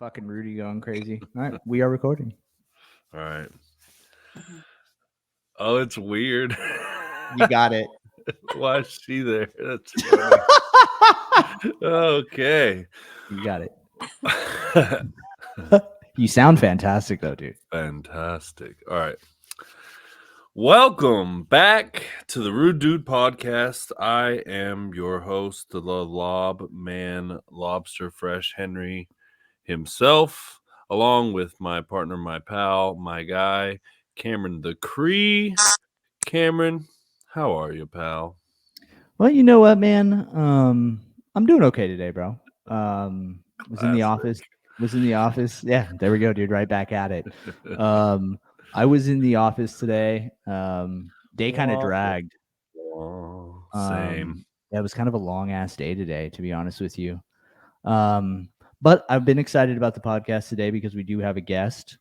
Fucking Rudy going crazy. All right, we are recording. All right. Oh, it's weird. You got it. Why is she there? That's funny. Okay. You got it. You sound fantastic, though, dude. Fantastic. All right. Welcome back to the Rude Dude Podcast. I am your host, the Lob Man Lobster Fresh Henry himself, along with my partner, my pal, my guy, Cameron the Cree. Cameron, how are you, pal? Well, you know what, man? I'm doing okay today, bro. Was in the office. Yeah, there we go, dude. Right back at it. I was in the office today. Day kind of dragged. Same. Yeah, it was kind of a long ass day today, to be honest with you. But I've been excited about the podcast today because we do have a guest.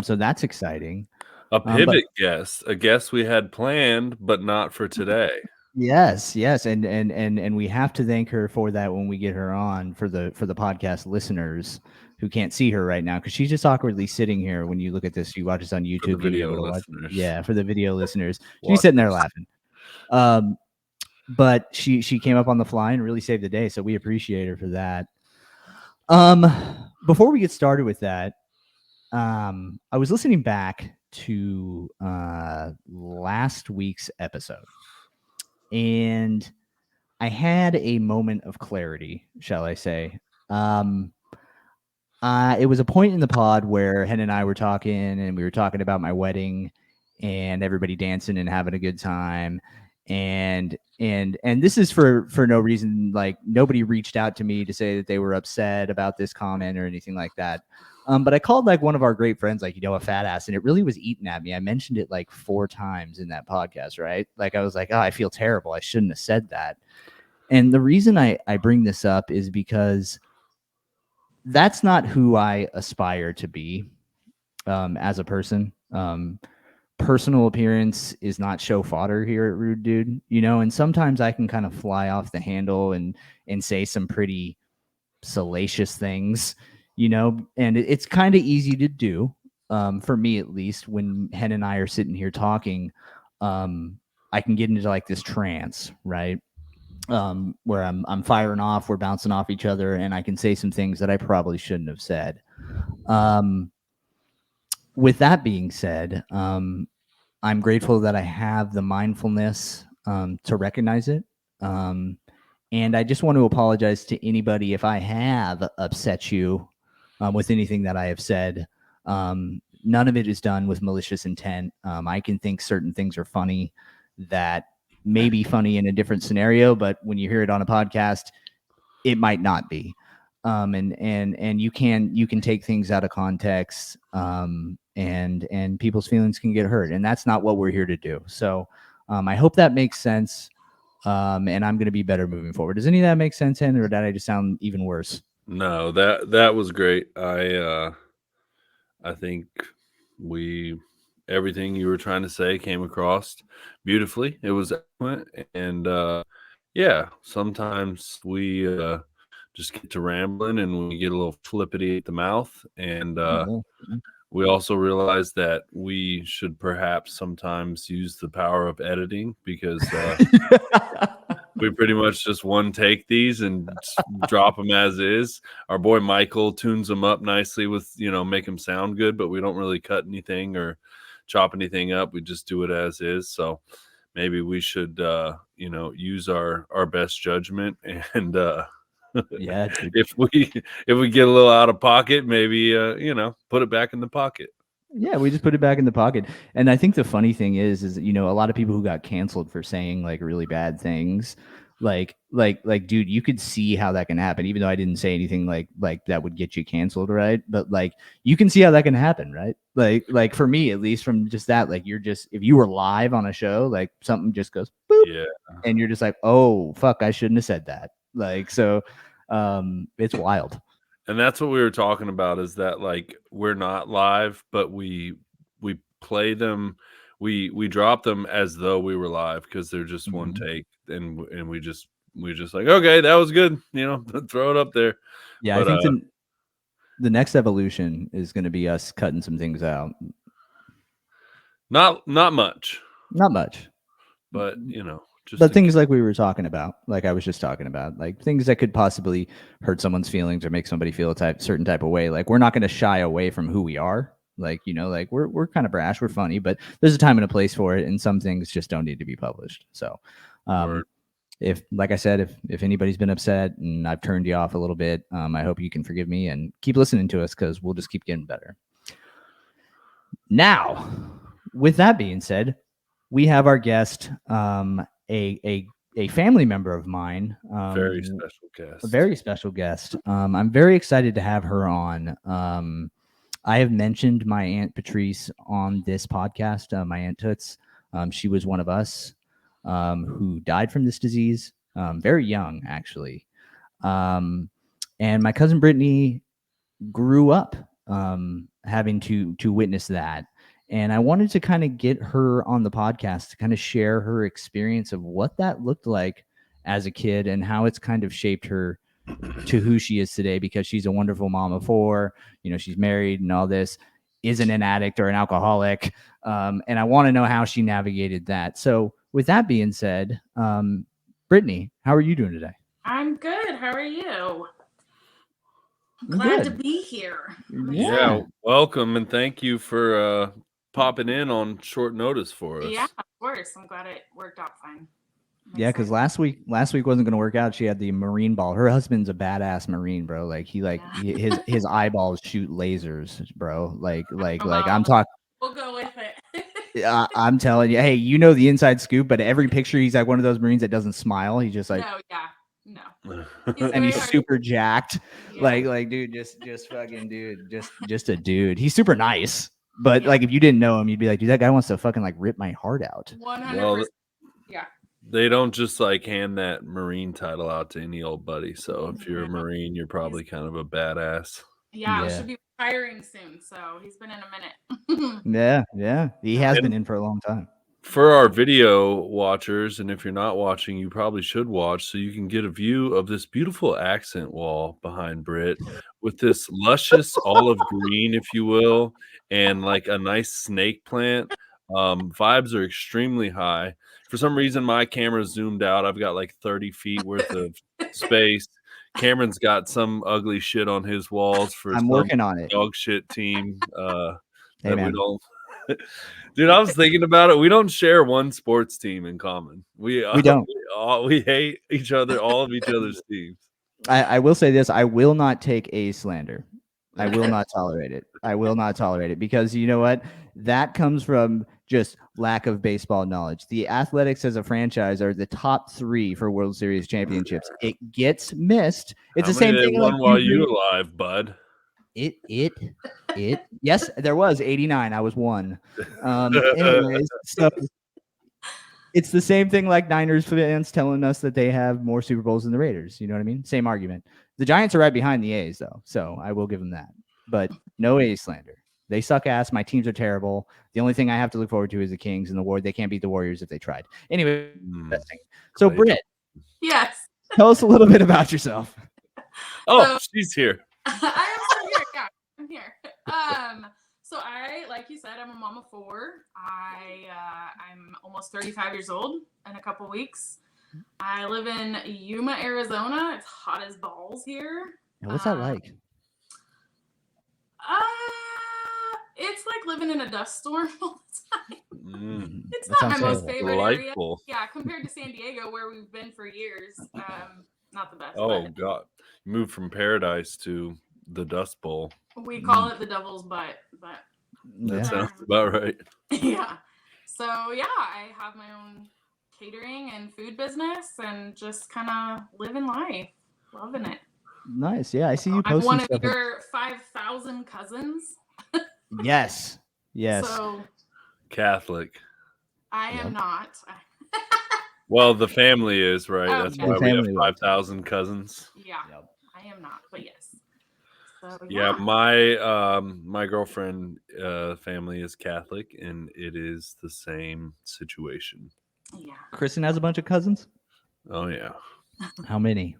So that's exciting. A pivot guest, a guest we had planned, but not for today. Yes, and we have to thank her for that when we get her on for the podcast listeners who can't see her right now because she's just awkwardly sitting here. When you look at this, you watch us on YouTube, For the video you'll be able to watch. listeners. Yeah, for the video listeners, she's sitting there laughing. But she came up on the fly and really saved the day, so we appreciate her for that. Before we get started with that, I was listening back to last week's episode, and I had a moment of clarity, shall I say. It was a point in the pod where Hen and I were talking, and we were talking about my wedding and everybody dancing and having a good time. And this is for no reason. Like, nobody reached out to me to say that they were upset about this comment or anything like that. But I called like one of our great friends, like, a fat ass, and it really was eating at me. I mentioned it like 4 times in that podcast, right? Like, I was like, oh, I feel terrible. I shouldn't have said that. And the reason I bring this up is because that's not who I aspire to be as a person. Personal appearance is not show fodder here at Rude Dude, and sometimes I can kind of fly off the handle and say some pretty salacious things, and it's kind of easy to do, for me at least. When Hen and I are sitting here talking, I can get into like this trance, right? Where I'm firing off, we're bouncing off each other, and I can say some things that I probably shouldn't have said. With that being said, I'm grateful that I have the mindfulness to recognize it. And I just want to apologize to anybody if I have upset you with anything that I have said. None of it is done with malicious intent. I can think certain things are funny that may be funny in a different scenario, but when you hear it on a podcast, it might not be. And you can take things out of context, and people's feelings can get hurt, and that's not what we're here to do. So I hope that makes sense. And I'm going to be better moving forward. Does any of that make sense, Hen, or did I just sound even worse? No, that was great. I think everything you were trying to say came across beautifully. It was excellent, and yeah, sometimes we just get to rambling and we get a little flippity at the mouth, and we also realize that we should perhaps sometimes use the power of editing, because we pretty much just one take these and drop them as is. Our boy Michael tunes them up nicely with, make them sound good, but we don't really cut anything or chop anything up. We just do it as is. So maybe we should, use our best judgment, and yeah, if we get a little out of pocket, maybe put it back in the pocket. Yeah, we just put it back in the pocket. And I think the funny thing is a lot of people who got canceled for saying like really bad things, like dude, you could see how that can happen, even though I didn't say anything like that would get you canceled, right? But like, you can see how that can happen, right? Like for me, at least, from just that, like, if you were live on a show, like something just goes boop, yeah, and you're just like, oh fuck, I shouldn't have said that. Like, so it's wild. And that's what we were talking about, is that like, we're not live, but we play them, we drop them as though we were live, because they're just one take, and we just like, okay, that was good, throw it up there. Yeah, but, I think The next evolution is going to be us cutting some things out. Not much, Not much, but you know, just but in things case. like we were talking about, like I was just talking about, like things that could possibly hurt someone's feelings or make somebody feel a certain type of way. Like we're not going to shy away from who we are. Like, you know, like we're kind of brash, we're funny, but there's a time and a place for it, and some things just don't need to be published. So, Word. if, like I said, if anybody's been upset and I've turned you off a little bit, I hope you can forgive me and keep listening to us because we'll just keep getting better. Now, with that being said, we have our guest, a family member of mine, Very special a guest. very special guest. I'm very excited to have her on. I have mentioned my Aunt Patrice on this podcast, my Aunt Toots. She was one of us who died from this disease, very young, actually. And my cousin Brittany grew up having to witness that. And I wanted to kind of get her on the podcast to kind of share her experience of what that looked like as a kid and how it's kind of shaped her to who she is today, because she's a wonderful mom of four. You know, she's married and all this, isn't an addict or an alcoholic. And I want to know how she navigated that. So with that being said, Brittany, how are you doing today? I'm good. How are you? I'm I'm glad good. to be here. Yeah, welcome and thank you for popping in on short notice for us. Yeah, of course. I'm glad it worked out fine. Yeah, because last week wasn't going to work out. She had the Marine ball. Her husband's a badass Marine, bro. Like his eyeballs shoot lasers, bro. Like I'm talking. We'll go with it. I'm telling you, hey, you know the inside scoop. But every picture, he's like one of those Marines that doesn't smile. He's just like, no. And he's super jacked. Yeah. Like, dude, just fucking dude, just a dude. He's super nice. But like, if you didn't know him, you'd be like, dude, that guy wants to fucking like rip my heart out. 100%. Well, yeah. They don't just like hand that Marine title out to any old buddy. So if you're a Marine, you're probably kind of a badass. Yeah, we should be retiring soon. So he's been in a minute. Yeah. He has been in for a long time. For our video watchers, and if you're not watching, you probably should watch so you can get a view of this beautiful accent wall behind Brit with this luscious olive green, if you will, and like a nice snake plant. Vibes are extremely high. For some reason, my camera zoomed out. I've got like 30 feet worth of space. Cameron's got some ugly shit on his walls for I'm working on it. Dog shit team Hey, that man. we don't. Dude, I was thinking about it. We don't share one sports team in common. We don't. We hate each other, all of each other's teams. I will say this: I will not take a slander. I will not tolerate it. I will not tolerate it, because you know what? That comes from just lack of baseball knowledge. The Athletics as a franchise are the top 3 for World Series championships. It gets missed. It's How the same many thing. they won while you alive, bud? It. Yes, there was 89. I was 1. Anyways, so it's the same thing like Niners fans telling us that they have more Super Bowls than the Raiders. You know what I mean? Same argument. The Giants are right behind the A's, though, so I will give them that. But no A's slander. They suck ass. My teams are terrible. The only thing I have to look forward to is the Kings and the Warriors. They can't beat the Warriors if they tried. Anyway, so Britt, yes, tell us a little bit about yourself. Oh, she's here. I am still here. Yeah, I'm here. So like you said, I'm a mom of 4. I'm almost 35 years old in a couple weeks. I live in Yuma, Arizona. It's hot as balls here. And what's that like? It's like living in a dust storm all the time. It's That not my sounds most favorite area. Delightful. Yeah, compared to San Diego, where we've been for years. Not the best. Oh but God, you moved from paradise to the Dust Bowl. we call it the Devil's Butt, but That sounds about right. yeah. So yeah, I have my own catering and food business, and just kind of living life, loving it. Nice. Yeah, I see you I'm posting one of stuff. your 5,000 cousins. Yes. So Catholic. I am not. Well, the family is, right? Oh, That's yeah. why The we have family 5,000 cousins. Yeah, I am not, but yes. So, Yeah, my girlfriend family is Catholic, and it is the same situation. Yeah. Kristen has a bunch of cousins. Oh yeah. How many?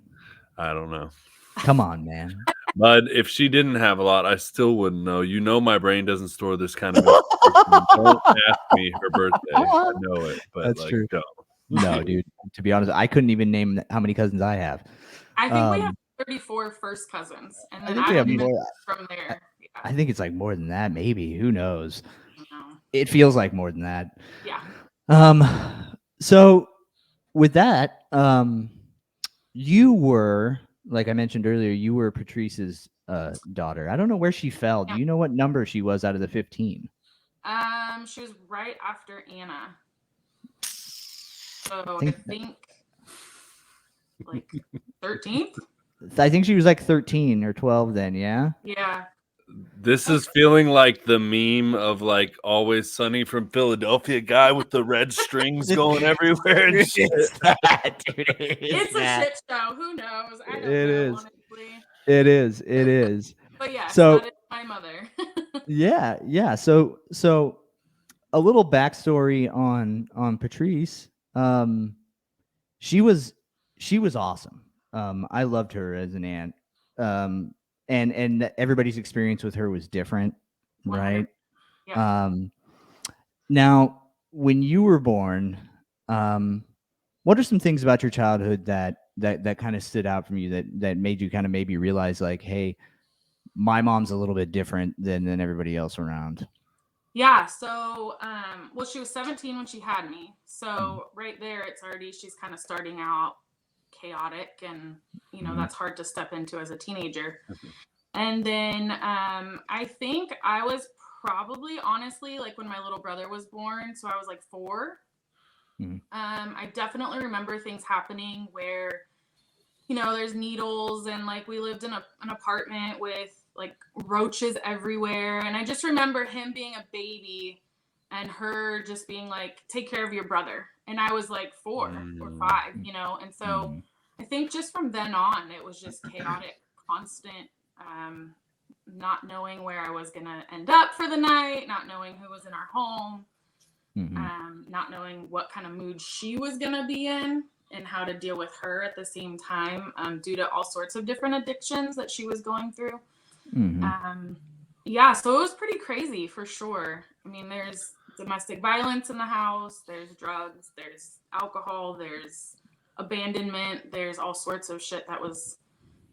I don't know. Come on, man. But if she didn't have a lot, I still wouldn't know. You know, my brain doesn't store this kind of information. Don't ask me her birthday. I know it, but That's like, true. don't. No, dude. To be honest, I couldn't even name how many cousins I have. I think we have 34 first cousins, and I then think I we have don't even more. from there. Yeah. I think it's like more than that. Maybe. Who knows? No. It feels like more than that. Yeah. So with that, you were, like I mentioned earlier, you were Patrice's daughter. I don't know where she fell. Do you know what number she was out of the 15? She was right after Anna. So I think like 13th. I think she was like 13 or 12 then, yeah? Yeah. This is feeling like the meme of like Always Sunny from Philadelphia guy with the red strings going everywhere and shit. It's a shit show. Who knows? I don't know, honestly. It is. But yes, so that is my mother. yeah. So a little backstory on Patrice. She was awesome. I loved her as an aunt. And everybody's experience with her was different, right? Yeah. Now, when you were born, what are some things about your childhood that kind of stood out from you that made you kind of maybe realize like, hey, my mom's a little bit different than everybody else around? Yeah. So, well, she was 17 when she had me. So right there, it's already, she's kind of starting out chaotic, and, you know, that's hard to step into as a teenager. And then I think I was probably, honestly, like when my little brother was born, so I was like 4. I definitely remember things happening where, you know, there's needles, and like we lived in an apartment with like roaches everywhere. And I just remember him being a baby and her just being like, take care of your brother. And I was like 4 or 5, you know? And so I think just from then on, it was just chaotic, constant, not knowing where I was going to end up for the night, not knowing who was in our home, not knowing what kind of mood she was going to be in and how to deal with her at the same time, due to all sorts of different addictions that she was going through. Yeah, so it was pretty crazy for sure. I mean, there's domestic violence in the house, there's drugs, there's alcohol, there's abandonment, there's all sorts of shit that was,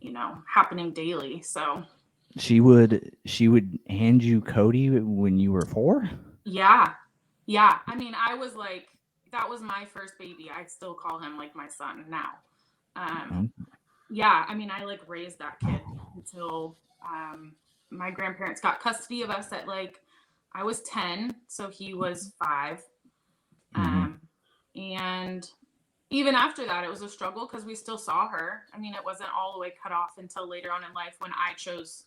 you know, happening daily. So she would hand you Cody when you were 4? Yeah. I mean, I was like, that was my first baby. I still call him like my son now. Yeah, I mean, I like raised that kid until my grandparents got custody of us at like, I was 10, so he was 5. And even after that, it was a struggle because we still saw her. I mean, it wasn't all the way cut off until later on in life when I chose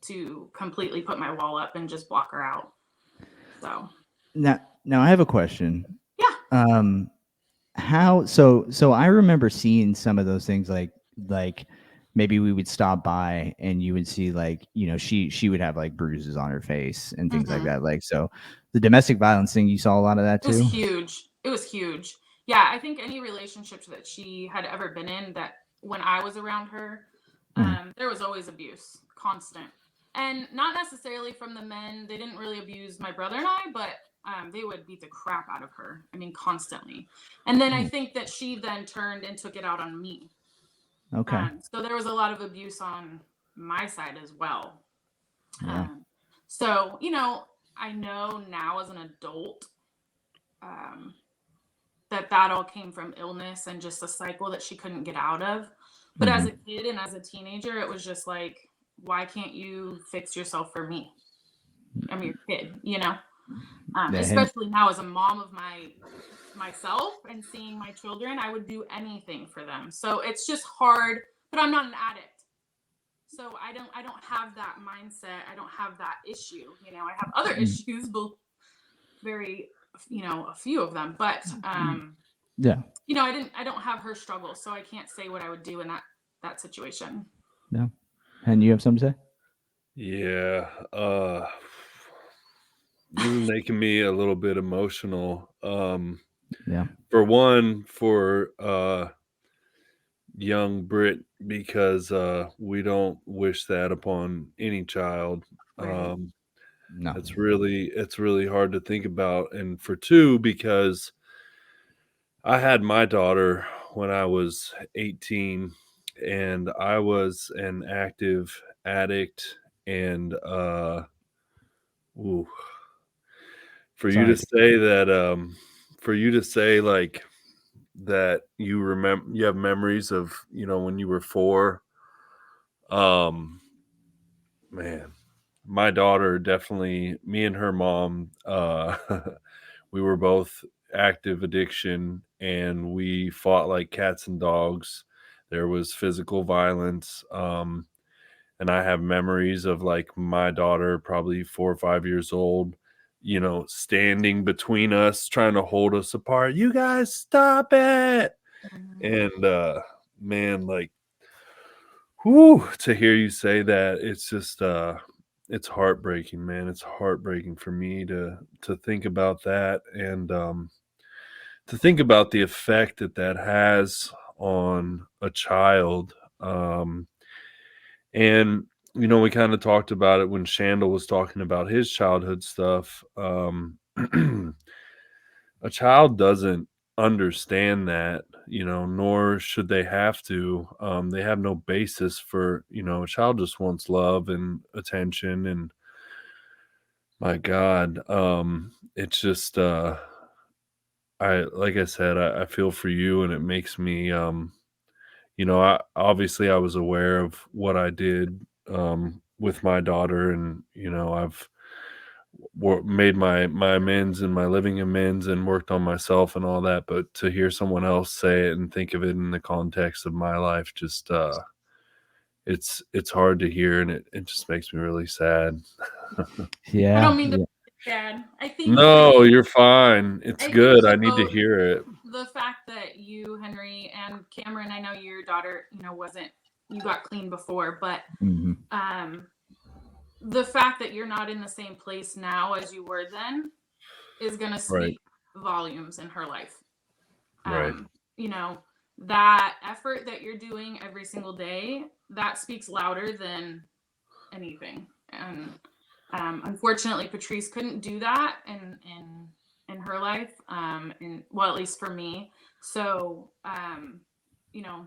to completely put my wall up and just block her out. So now I have a question. Yeah. How so I remember seeing some of those things like maybe we would stop by and you would see like, you know, she would have like bruises on her face and things like that. Like, so the domestic violence thing, you saw a lot of that too? It was huge. Yeah, I think any relationships that she had ever been in, that when I was around her, there was always abuse, constant. And not necessarily from the men. They didn't really abuse my brother and I, but they would beat the crap out of her. I mean, constantly. And then I think that she then turned and took it out on me. Okay. So there was a lot of abuse on my side as well. Yeah. So, you know, I know now as an adult that all came from illness and just a cycle that she couldn't get out of. But as a kid and as a teenager, it was just like, why can't you fix yourself for me? I'm your kid, you know? Especially now as a mom of myself and seeing my children, I would do anything for them. So it's just hard, but I'm not an addict. So I don't have that mindset. I don't have that issue. You know, I have other issues, but very, you know, a few of them, but yeah, you know, I don't have her struggle, so I can't say what I would do in that situation. Yeah. And you have something to say? Yeah. This is making me a little bit emotional. Yeah. For one, for young Brit because we don't wish that upon any child. Right. No. It's really hard to think about, and for two, because I had my daughter when I was 18, and I was an active addict, and ooh, for you to Sorry. say that, for you to say like that you remember you have memories of when you were 4, um, man, my daughter definitely, me and her mom, we were both active addiction, and we fought like cats and dogs. There was physical violence. And I have memories of like my daughter, probably 4 or 5 years old, standing between us, trying to hold us apart. You guys stop it. And man, like, whew, to hear you say that, it's just it's heartbreaking, man. It's heartbreaking for me to think about that, and to think about the effect that that has on a child. And we kind of talked about it when Shandel was talking about his childhood stuff. A child doesn't understand that, nor should they have to. They have no basis for, a child just wants love and attention. And my God, it's just, like I said, I feel for you, and it makes me, I was aware of what I did, with my daughter, and, I've made my amends and my living amends and worked on myself and all that. But to hear someone else say it and think of it in the context of my life, just it's hard to hear, and it just makes me really sad. I don't Yeah. mean to Yeah. be sad. I No, think you're fine. It's I think good. you I need to both, hear it. the fact that you, Henry, and Cameron, I know your daughter, wasn't, you got clean before, but Mhm. the fact that you're not in the same place now as you were then is going to Right, speak volumes in her life. right, You know, that effort that you're doing every single day, that speaks louder than anything. And unfortunately, Patrice couldn't do that in her life, and well, at least for me. So, you know,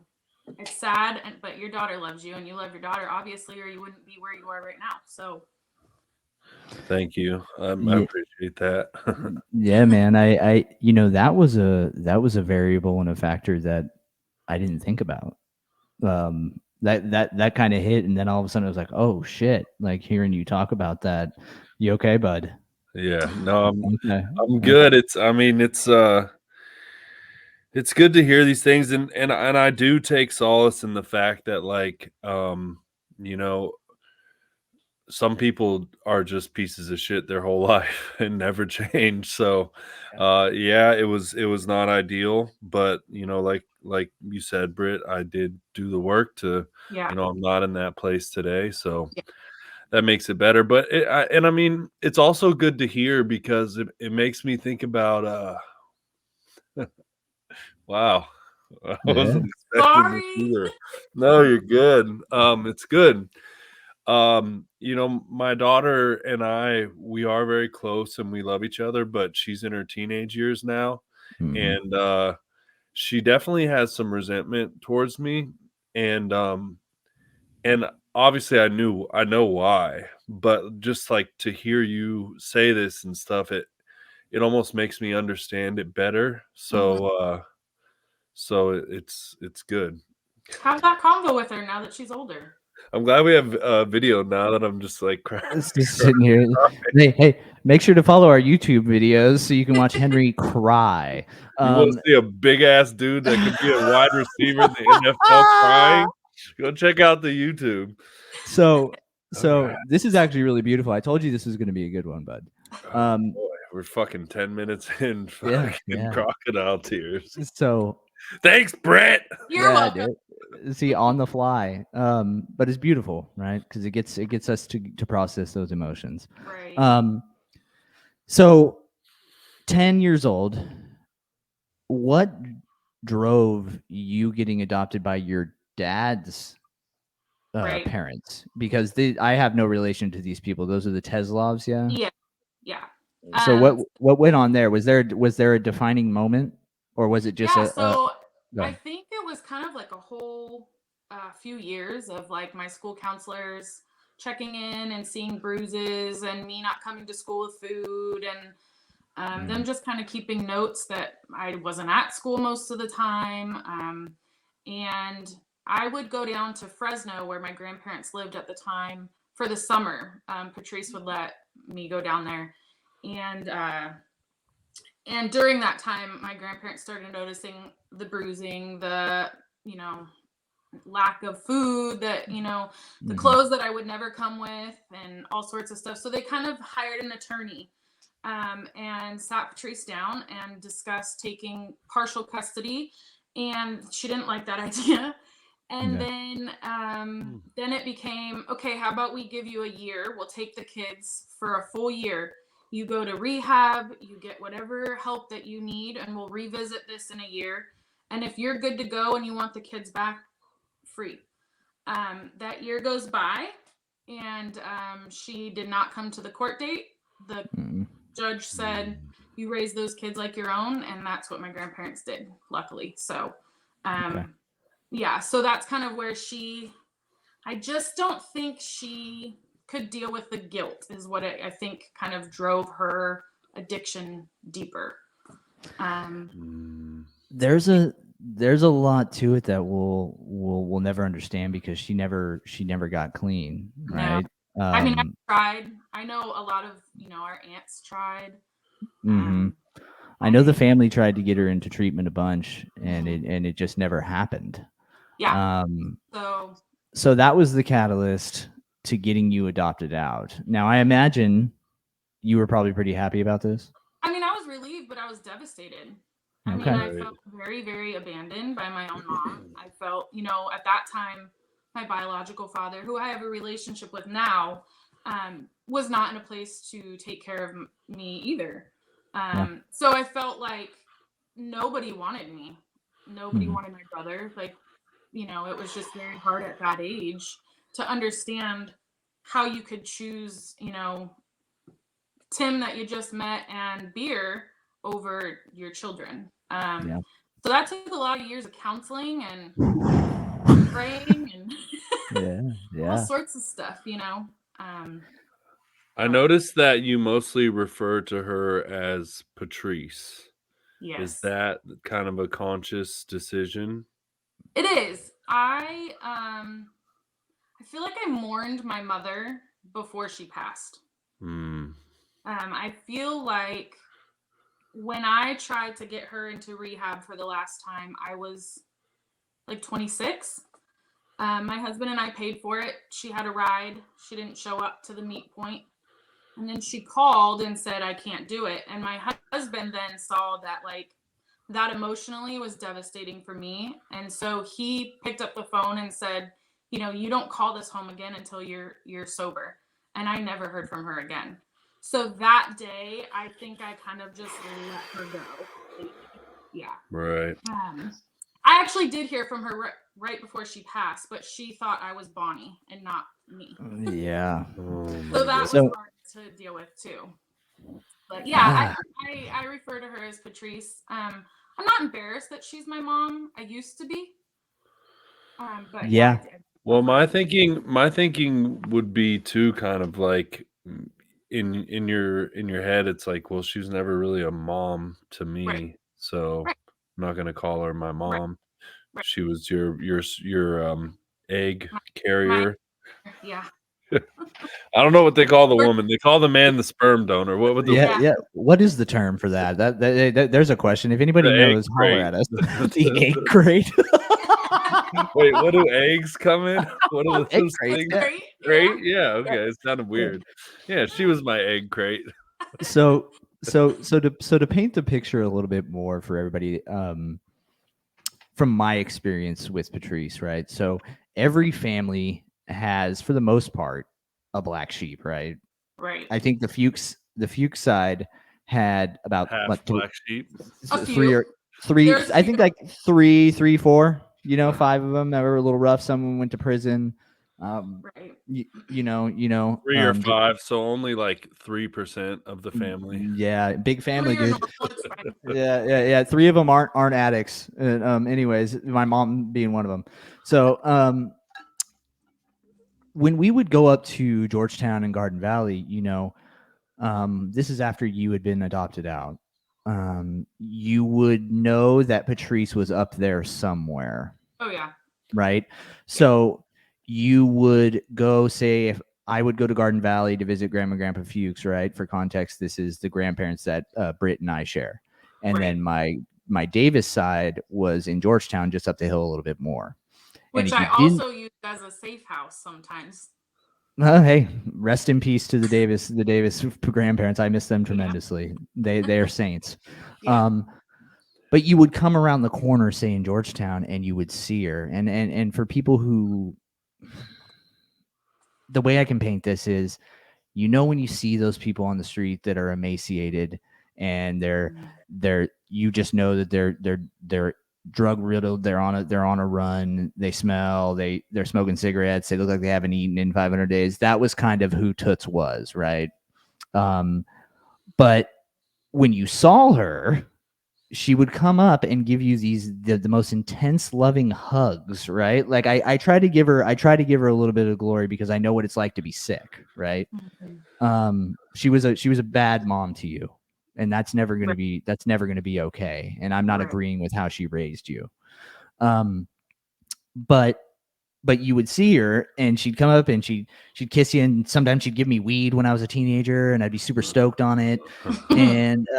it's sad, but your daughter loves you, and you love your daughter, obviously, or you wouldn't be where you are right now. So, thank you. I Yeah, appreciate that. yeah, man. That was a variable and a factor that I didn't think about. That kind of hit, and then all of a sudden it was like, oh shit! Like hearing you talk about that. You okay, bud? Yeah, no, Okay. I'm Okay. good. It's good to hear these things, and I do take solace in the fact that, like, you know, some people are just pieces of shit their whole life and never change. So, yeah, it was not ideal, but like you said, Britt, I did do the work to, yeah. I'm not in that place today, so Yeah. that makes it better. But I mean, it's also good to hear because it makes me think about wow. I Yeah. wasn't expecting this Sorry. either. No, you're good. It's good. My daughter and we are very close and we love each other, but she's in her teenage years now. Mhm. And she definitely has some resentment towards me. And obviously I know why, but just like to hear you say this and stuff, it almost makes me understand it better. Mhm. So it's good. Have that convo with her now that she's older. I'm glad we have video now that I'm just like crying. It's just sitting here. Hey, make sure to follow our YouTube videos so you can watch Henry cry. You want to see a big ass dude that could be a wide receiver in the NFL crying? Go check out the YouTube. So All right. this is actually really beautiful. I told you this was going to be a good one, bud. Oh boy, we're fucking 10 minutes in, Yeah, fucking yeah. crocodile tears. So Thanks, Brett. You're yeah, welcome. dude. See, on the fly. But it's beautiful, right? Because it gets us to process those emotions. Right. So 10 years old. What drove you getting adopted by your dad's Right. parents? Because I have no relation to these people. Those are the Teslovs, yeah. Yeah. So what went on there? Was there a defining moment, or was it just so go I ahead. think it was kind of like a whole few years of like my school counselors checking in and seeing bruises and me not coming to school with food and them just kind of keeping notes that I wasn't at school most of the time. And I would go down to Fresno where my grandparents lived at the time for the summer. Patrice would let me go down there. And during that time, my grandparents started noticing the bruising, the, lack of food, that, the clothes that I would never come with and all sorts of stuff. So they kind of hired an attorney and sat Patrice down and discussed taking partial custody. And she didn't like that idea. And then it became, okay, how about we give you a year? We'll take the kids for a full year. You go to rehab, you get whatever help that you need, and we'll revisit this in a year. And if you're good to go and you want the kids back, free. That year goes by, and she did not come to the court date. The judge said, you raise those kids like your own, and that's what my grandparents did, luckily. So, so that's kind of where I just don't think she could deal with the guilt, is what I think kind of drove her addiction deeper. There's a lot to it that we'll never understand, because she never got clean, right? No. I mean, I tried. I know a lot of our aunts tried. I know the family tried to get her into treatment a bunch, and it just never happened. Yeah. So that was the catalyst to getting you adopted out. Now, I imagine you were probably pretty happy about this. I mean, I was relieved, but I was devastated. I mean, I felt very, very abandoned by my own mom. I felt, at that time, my biological father, who I have a relationship with now, was not in a place to take care of me either. So I felt like nobody wanted me. Nobody wanted my brother. Like, it was just very hard at that age to understand how you could choose, Tim that you just met and beer over your children. So that took a lot of years of counseling and praying and all sorts of stuff, I noticed that you mostly refer to her as Patrice. Yes. Is that kind of a conscious decision? It is. I feel like I mourned my mother before she passed. I feel like when I tried to get her into rehab for the last time, I was like 26. My husband and I paid for it. She had a ride. She didn't show up to the meet point. And then she called and said, I can't do it. And my husband then saw that that emotionally was devastating for me. And so he picked up the phone and said, you don't call this home again until you're sober. And I never heard from her again. So that day, I think I kind of just let her go. Yeah. Right. I actually did hear from her right before she passed, but she thought I was Bonnie and not me. Yeah. So that was hard to deal with too. But yeah, I refer to her as Patrice. I'm not embarrassed that she's my mom. I used to be. But well, my thinking would be too, kind of like in your head, it's like, well, she was never really a mom to me, so I'm not gonna call her my mom. She was your egg carrier. I don't know what they call the woman. They call the man the sperm donor. What would the What is the term for that? That there's a question. If anybody knows, holler at us. The egg crate. Wait, what do eggs come in? What are those things? Crate? Yeah, okay. It sounded weird. Yeah, she was my egg crate. So to paint the picture a little bit more for everybody, from my experience with Patrice, right? So every family has, for the most part, a black sheep, right? Right. I think the Fuchs side had about half black sheep. three. There's I think like three, four. You know, 5 of them that were a little rough. Some went to prison. right. You know. 3 or 5, so only like 3% of the family. Yeah, big family, 3 are dude. normal, it's fine. Yeah. 3 of them aren't addicts. Anyways, my mom being one of them. So, when we would go up to Georgetown and Garden Valley, this is after you had been adopted out. You would know that Patrice was up there somewhere, Oh yeah. right? So you would go, say, if I would go to Garden Valley to visit Grandma and Grandpa Fuchs, right? For context, this is the grandparents that Brit and I share. And Right. then my Davis side was in Georgetown, just up the hill a little bit more. And Which if you I didn't, also use as a safe house sometimes. hey, rest in peace to the Davis grandparents. I miss them tremendously. They are saints. Yeah. But you would come around the corner, say in Georgetown, and you would see her. And for people who, the way I can paint this is, when you see those people on the street that are emaciated and you just know that they're drug riddled, they're on a run, they smell, they're smoking cigarettes, they look like they haven't eaten in 500 days. That was kind of who Toots was, right? But when you saw her, she would come up and give you the most intense loving hugs, right? Like I try to give her a little bit of glory because I know what it's like to be sick, right? She was a bad mom to you, and that's never going to be okay. And I'm not agreeing with how she raised you. But you would see her and she'd come up and she'd kiss you, and sometimes she'd give me weed when I was a teenager and I'd be super stoked on it. And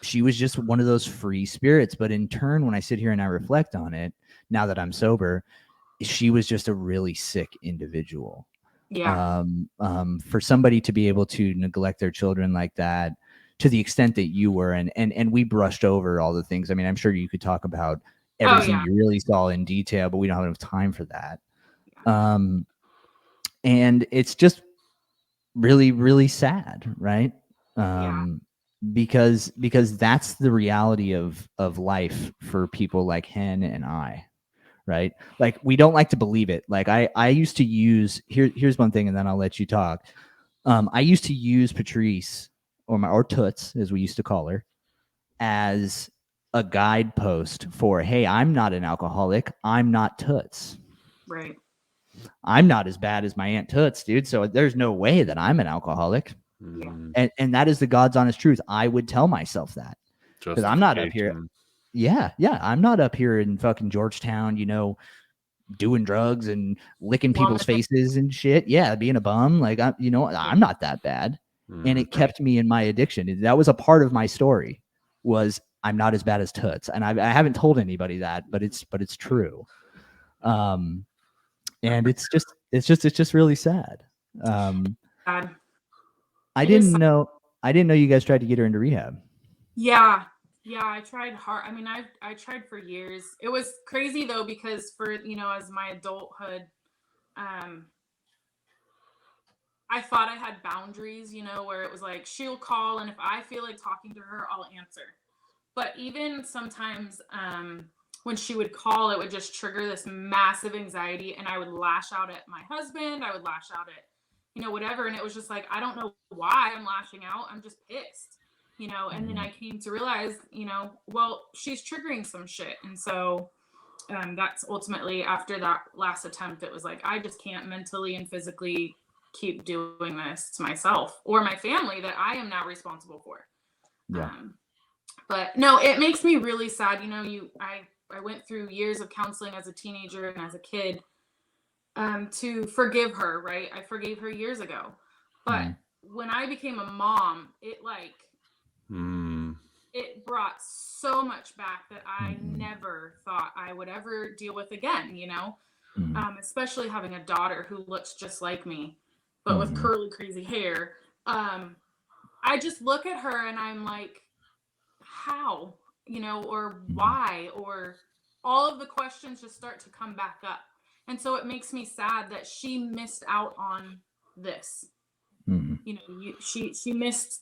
she was just one of those free spirits. But in turn, when I sit here and I reflect on it, now that I'm sober, she was just a really sick individual. Yeah. For somebody to be able to neglect their children like that, to the extent that you were, and we brushed over all the things. I mean, I'm sure you could talk about everything you really saw in detail, but we don't have enough time for that. And it's just really, really sad, right? Because that's the reality of life for people like Hen and I, right? Like, we don't like to believe it. Like I used to use here's one thing, and then I'll let you talk. I used to use Patrice, or Toots, as we used to call her, as a guidepost for, hey, I'm not an alcoholic. I'm not Toots. Right. I'm not as bad as my Aunt Toots, dude. So there's no way that I'm an alcoholic. Yeah. And that is the God's honest truth. I would tell myself that, because I'm not up here. Yeah. I'm not up here in fucking Georgetown, doing drugs and licking people's faces and shit. Yeah, being a bum. Like, I'm not that bad. And it kept me in my addiction. That was a part of my story, was I'm not as bad as Toots. And I haven't told anybody that, but it's true. And it's just really sad. I didn't know you guys tried to get her into rehab. Yeah, I tried hard. I mean, I tried for years. It was crazy though, because for, as my adulthood, I thought I had boundaries, where it was like, she'll call, and if I feel like talking to her, I'll answer. But even sometimes, when she would call, it would just trigger this massive anxiety, and I would lash out at my husband. I would lash out at, whatever. And it was just like, I don't know why I'm lashing out. I'm just pissed, and then I came to realize, well, she's triggering some shit. And so, that's ultimately, after that last attempt, it was like, I just can't mentally and physically keep doing this to myself or my family that I am now responsible for. Yeah. But no, it makes me really sad. I went through years of counseling as a teenager and as a kid, to forgive her, right? I forgave her years ago. But when I became a mom, it it brought so much back that I never thought I would ever deal with again, especially having a daughter who looks just like me, but with curly, crazy hair. I just look at her and I'm like, how, or why, or all of the questions just start to come back up. And so it makes me sad that she missed out on this. She missed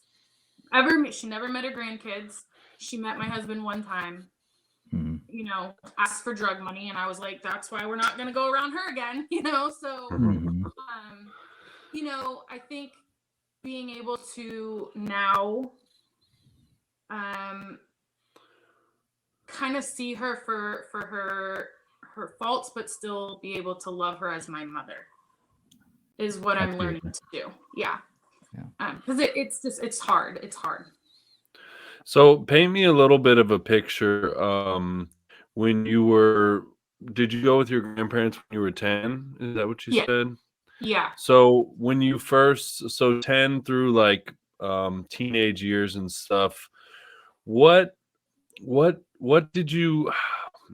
she never met her grandkids. She met my husband one time, Mhm. you know, asked for drug money, and I was like, that's why we're not going to go around her again, you know? So, Mhm. you know, I think being able to now kind of see her for her faults, but still be able to love her as my mother is what I'm learning to do. Yeah. Because it's hard. It's hard. So paint me a little bit of a picture. When you were, did you go with your grandparents when you were 10? Is that what you Yeah. said? Yeah. So when you first, so 10 through like teenage years and stuff, what what did you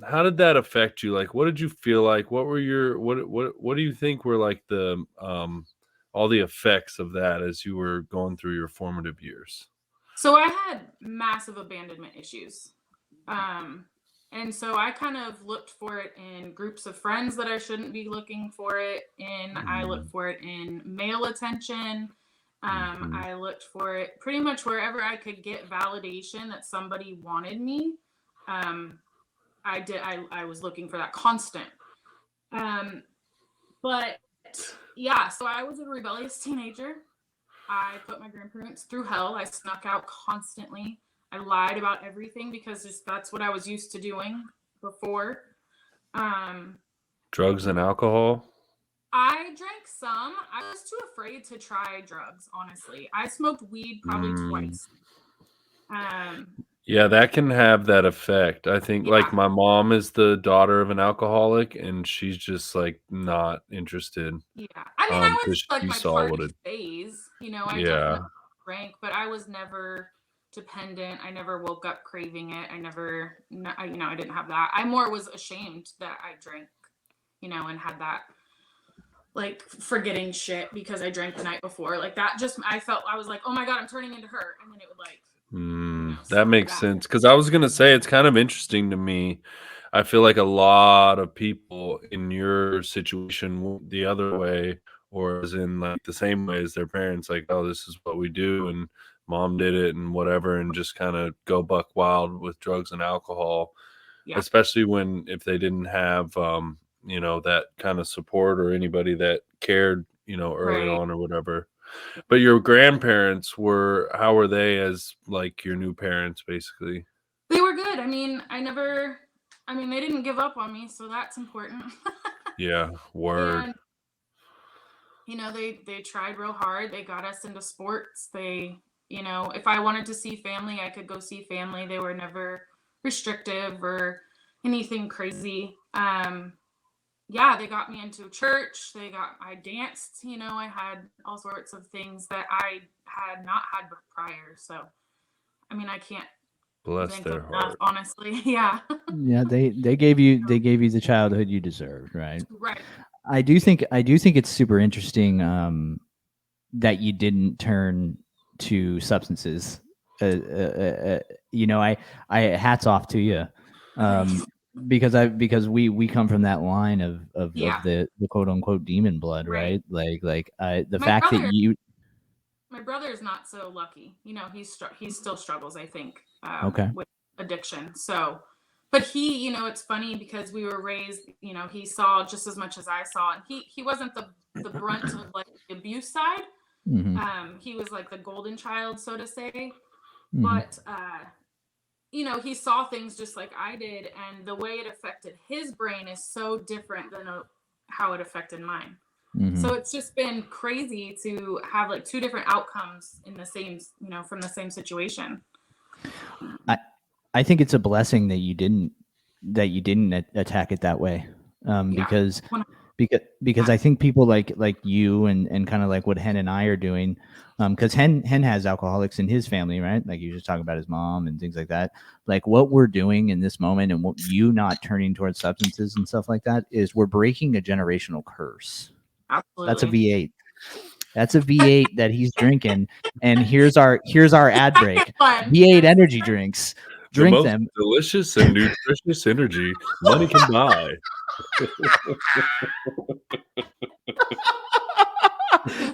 how did that affect you? Like what did you feel like? What were your what do you think were like the all the effects of that as you were going through your formative years? So I had massive abandonment issues. And so I kind of looked for it in groups of friends that I shouldn't be looking for it in. I looked for it in male attention. I looked for it pretty much wherever I could get validation that somebody wanted me. I did. I was looking for that constant. But yeah, so I was a rebellious teenager. I put my grandparents through hell. I snuck out constantly. I lied about everything because that's what I was used to doing before. Drugs and alcohol? I drank some. I was too afraid to try drugs, honestly. I smoked weed probably twice. Yeah, that can have that effect. I think like Yeah. my mom is the daughter of an alcoholic and she's just like not interested. Yeah. I mean, I was Because like she my saw what party it phase. You know, I yeah. definitely drank, but I was never dependent. I never woke up craving it. I never, you know, I didn't have that. I more was ashamed that I drank, you know, and had that like forgetting shit because I drank the night before. Like that just, I felt, I was like, oh my God, I'm turning into her. And then it would like, you know, That snap makes back. sense. Because I was gonna say it's kind of interesting to me. I feel like a lot of people in your situation the other way, or as in like the same way as their parents, like, oh, this is what we do, and mom did it, and whatever, and just kind of go buck wild with drugs and alcohol, Yeah. especially when if they didn't have, you know, that kind of support or anybody that cared, you know, early Right. on or whatever. But your grandparents were how were they as like your new parents, basically? They were good. I mean, they didn't give up on me. So that's important. Yeah, word. And you know, they tried real hard. They got us into sports. They, you know, if I wanted to see family, I could go see family. They were never restrictive or anything crazy. Yeah, they got me into church. I danced, you know, I had all sorts of things that I had not had prior. So, I mean, I can't Bless thank their them enough, heart. honestly. Yeah. Yeah, they gave you the childhood you deserved, right? Right. I do think it's super interesting that you didn't turn to substances. You know, I hats off to you, because we come from that line of Yeah. the quote unquote demon blood, Right. right? Like the My fact that brother, you my brother is not so lucky. You know, he still struggles, I think, okay, with addiction. So, but he, you know, it's funny because we were raised, you know, he saw just as much as I saw, and he wasn't the brunt of like the abuse side. He was like the golden child, so to say. But you know, he saw things just like I did, and the way it affected his brain is so different than how it affected mine. So it's just been crazy to have like two different outcomes in the same, you know, from the same situation. I think it's a blessing that you didn't attack it that way, because I think people like you and kind of like what Hen and I are doing, because Hen has alcoholics in his family, right? Like you just talking about his mom and things like that. Like what we're doing in this moment and what you not turning towards substances and stuff like that is we're breaking a generational curse. Absolutely. That's a V8. That's a V8 that he's drinking. And here's our ad break. V8 energy drinks. Drink the most them. delicious and nutritious energy money can buy.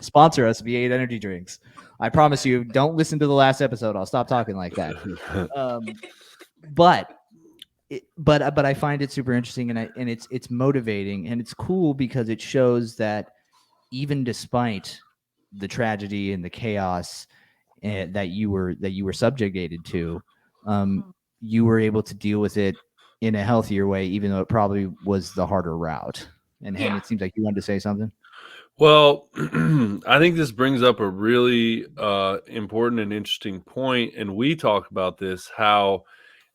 Sponsor us, V8 energy drinks. I promise you, don't listen to the last episode. I'll stop talking like that. But I find it super interesting, and it's motivating, and it's cool because it shows that even despite the tragedy and the chaos that you were subjugated to, you were able to deal with it in a healthier way, even though it probably was the harder route. And Hen, it seems like you wanted to say something. Well, I think this brings up a really important and interesting point, and we talk about this, how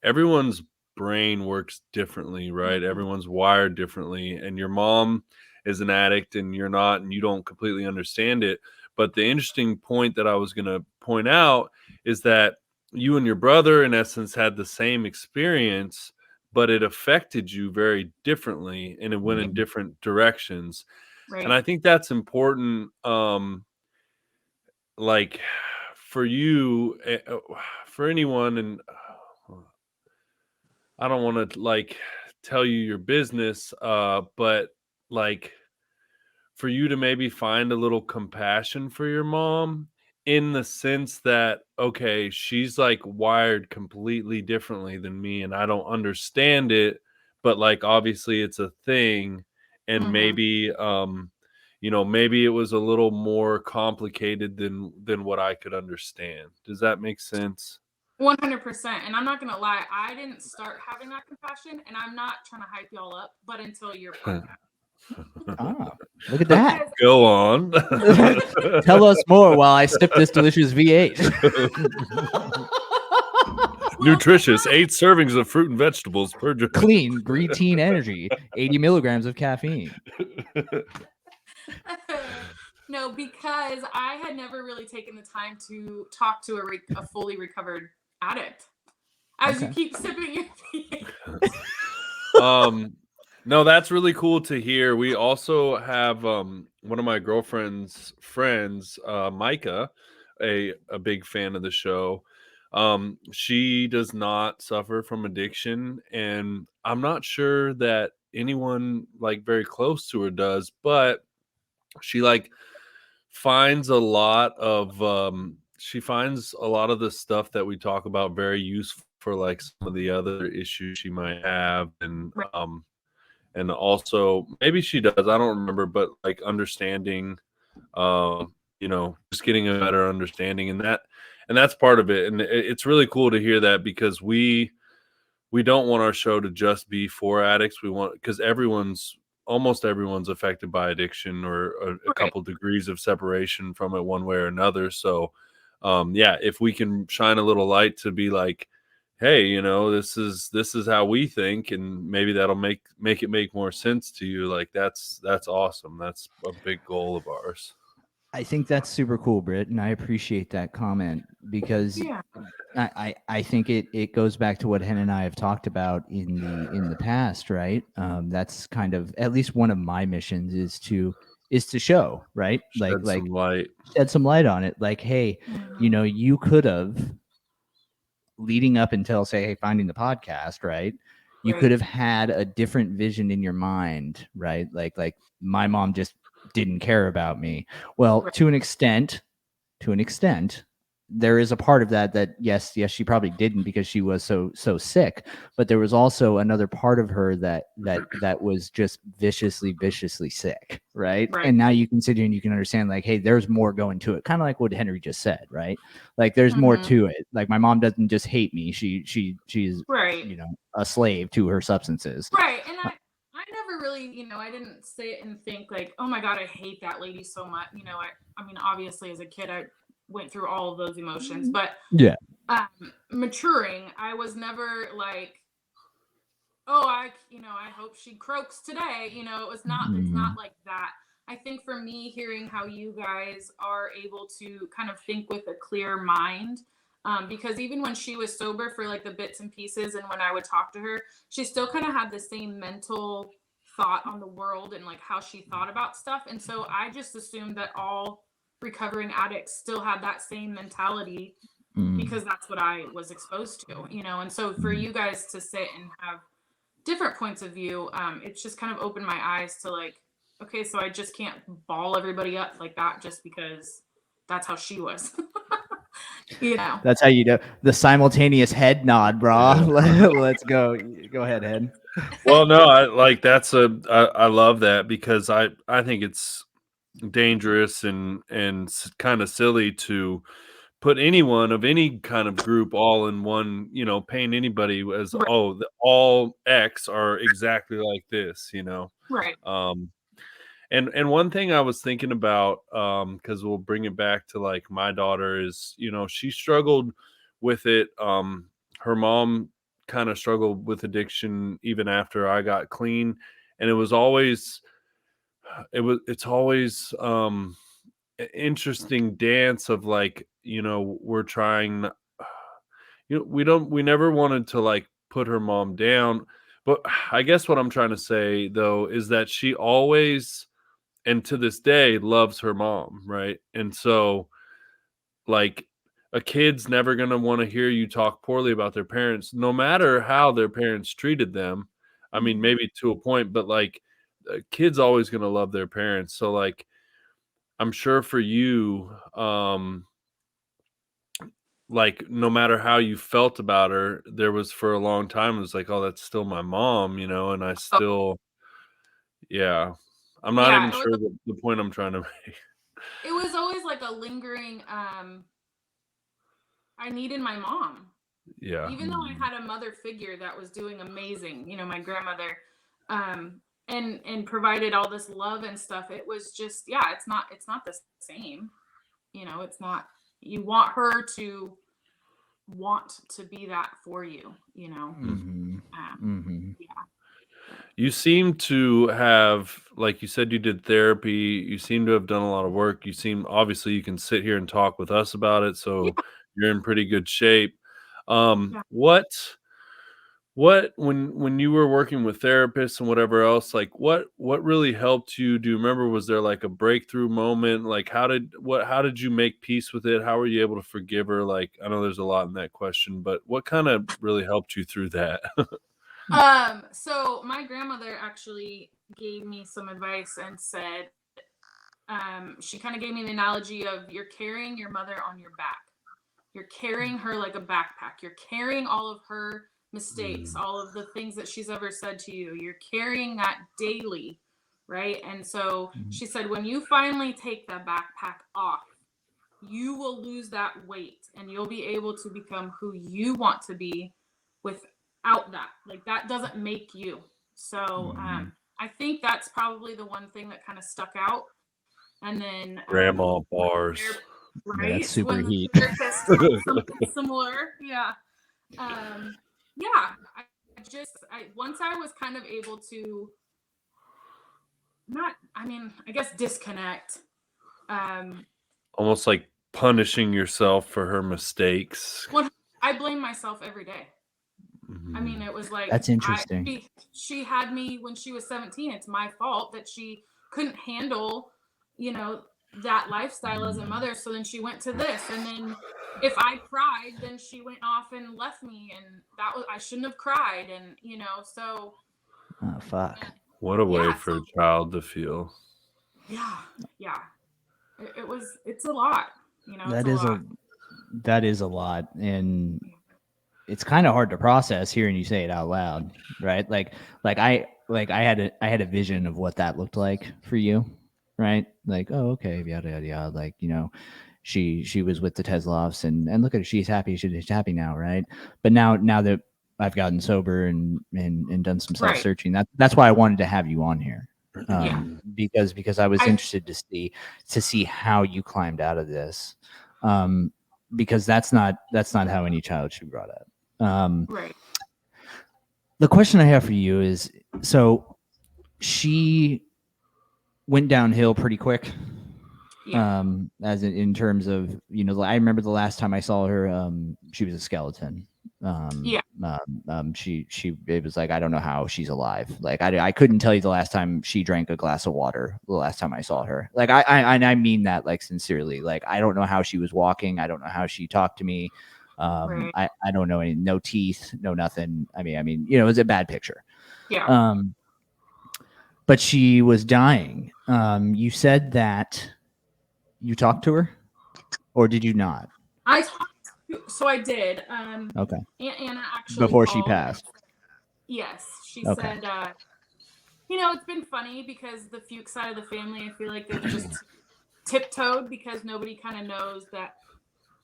everyone's brain works differently, right? Everyone's wired differently, and your mom is an addict and you're not, and you don't completely understand it. But the interesting point that I was going to point out is that you and your brother, in essence, had the same experience, but it affected you very differently, and it went in different directions. Right. And I think that's important, like for you, for anyone, and I don't want to like tell you your business, but like for you to maybe find a little compassion for your mom, in the sense that, okay, she's like wired completely differently than me and I don't understand it, but like obviously it's a thing, and maybe maybe it was a little more complicated than what I could understand. Does that make sense? 100%. And I'm not gonna lie, I didn't start having that compassion, and I'm not trying to hype y'all up, but until your podcast. Look at that. Go on. Tell us more while I sip this delicious V8. Nutritious, 8 servings of fruit and vegetables per day. Clean, green teen energy, 80 milligrams of caffeine. No, because I had never really taken the time to talk to a fully recovered addict. As you keep sipping your V8. No, that's really cool to hear. We also have one of my girlfriend's friends, Micah, a big fan of the show. She does not suffer from addiction, and I'm not sure that anyone like very close to her does, but she like finds a lot of the stuff that we talk about very useful for like some of the other issues she might have, and also maybe she does, I don't remember, but like understanding, just getting a better understanding, and that's part of it. And it's really cool to hear that, because we don't want our show to just be for addicts. We want, because almost everyone's affected by addiction, or a couple degrees of separation from it one way or another. So if we can shine a little light to be like, hey, this is how we think, and maybe that'll make it make more sense to you, like that's awesome. That's a big goal of ours. I think that's super cool, Brit, and I appreciate that comment, because I think it goes back to what Hen and I have talked about in the past, right? That's kind of, at least one of my missions is to show, right? Shed some light on it. Like, hey, you could have, leading up until, say, hey, finding the podcast, right? You could have had a different vision in your mind, right? Like my mom just didn't care about me. Well, to an extent, there is a part of that yes, she probably didn't, because she was so sick, but there was also another part of her that was just viciously sick, right? And now you can sit here and you can understand, like, hey, there's more going to it, kind of like what Henry just said, right? Like, there's more to it. Like, my mom doesn't just hate me, she's a slave to her substances, right? And I never really, I didn't sit and think like, oh my god, I hate that lady so much. I mean, obviously as a kid I went through all of those emotions, but maturing, I was never like, oh, I hope she croaks today. It was not, it's not like that. I think for me, hearing how you guys are able to kind of think with a clear mind, because even when she was sober, for like the bits and pieces, and when I would talk to her, she still kind of had the same mental thought on the world and like how she thought about stuff. And so I just assumed that all recovering addicts still had that same mentality, because that's what I was exposed to, and so for you guys to sit and have different points of view, it's just kind of opened my eyes to like, okay, so I just can't ball everybody up like that just because that's how she was. You know. That's how you do the simultaneous head nod, bro. Let's go. Go ahead, Head. Well, no, I love that because I think it's dangerous and kind of silly to put anyone of any kind of group all in one, you know, paint anybody as Right. all X are exactly like this, you know. Right. And one thing I was thinking about, because we'll bring it back to like my daughter is, you know, she struggled with it. Her mom kind of struggled with addiction even after I got clean, and it's always interesting dance of like, you know, we're trying, you know, we never wanted to like put her mom down, but I guess what I'm trying to say though is that she always and to this day loves her mom, right? And so like a kid's never going to want to hear you talk poorly about their parents no matter how their parents treated them. I mean, maybe to a point, but like a kid's always going to love their parents. So like I'm sure for you, like no matter how you felt about her, there was for a long time it was like, oh, that's still my mom, you know, and I still, yeah, I'm not Yeah, even sure the point I'm trying to make. it was always like a lingering I needed my mom. Yeah. Even though I had a mother figure that was doing amazing, you know, my grandmother, and provided all this love and stuff, it was just, yeah, it's not the same. You know, it's not, you want her to want to be that for you, you know. Yeah. You seem to have, like you said, you did therapy. You seem to have done a lot of work. You seem, obviously, you can sit here and talk with us about it. So you're in pretty good shape. Yeah. What when you were working with therapists and whatever else, like what really helped you? Do you remember, was there like a breakthrough moment? Like how did you make peace with it? How were you able to forgive her? Like, I know there's a lot in that question, but what kind of really helped you through that? So my grandmother actually gave me some advice and said, she kind of gave me the analogy of you're carrying your mother on your back. You're carrying her like a backpack. You're carrying all of her mistakes, all of the things that she's ever said to you. You're carrying that daily, right? And so she said, when you finally take that backpack off, you will lose that weight and you'll be able to become who you want to be without that. Like that doesn't make you. So I think that's probably the one thing that kind of stuck out. And then Grandma bars. Right. That's super when the heat. therapist had something similar. Yeah. Yeah. Once I was kind of able to I guess disconnect. Almost like punishing yourself for her mistakes. Well, I blame myself every day. I mean, it was like That's interesting. She had me when she was 17. It's my fault that she couldn't handle, you know, that lifestyle as a mother. So then she went to this, and then if I cried, then she went off and left me, and I shouldn't have cried, and you know, so. Oh fuck. What a way for a child to feel. Yeah. It's a lot, you know. That is a lot, and it's kind of hard to process hearing you say it out loud, right? Like I had a vision of what that looked like for you, right? Like, oh, okay, yada yada yada. Like, you know, she was with the Tesloffs, and look at her, she's happy. She's happy now, right? But now that I've gotten sober and done some self searching, that's why I wanted to have you on here. Because I was interested to see how you climbed out of this, because that's not how any child should be brought up. Right. The question I have for you is, so she went downhill pretty quick. Yeah. As in terms of, you know, I remember the last time I saw her, she was a skeleton. It was like, I don't know how she's alive. Like I couldn't tell you the last time she drank a glass of water, the last time I saw her. Like I mean that like sincerely. Like I don't know how she was walking. I don't know how she talked to me. I don't know no teeth, no nothing. I mean, you know, it was a bad picture. Yeah. But she was dying. You said that you talked to her. or did you not? So I did. Okay. Anna actually Before she called. passed. Yes, she Okay. said, it's been funny because the Fuchs side of the family, I feel like they've just tiptoed because nobody kind of knows that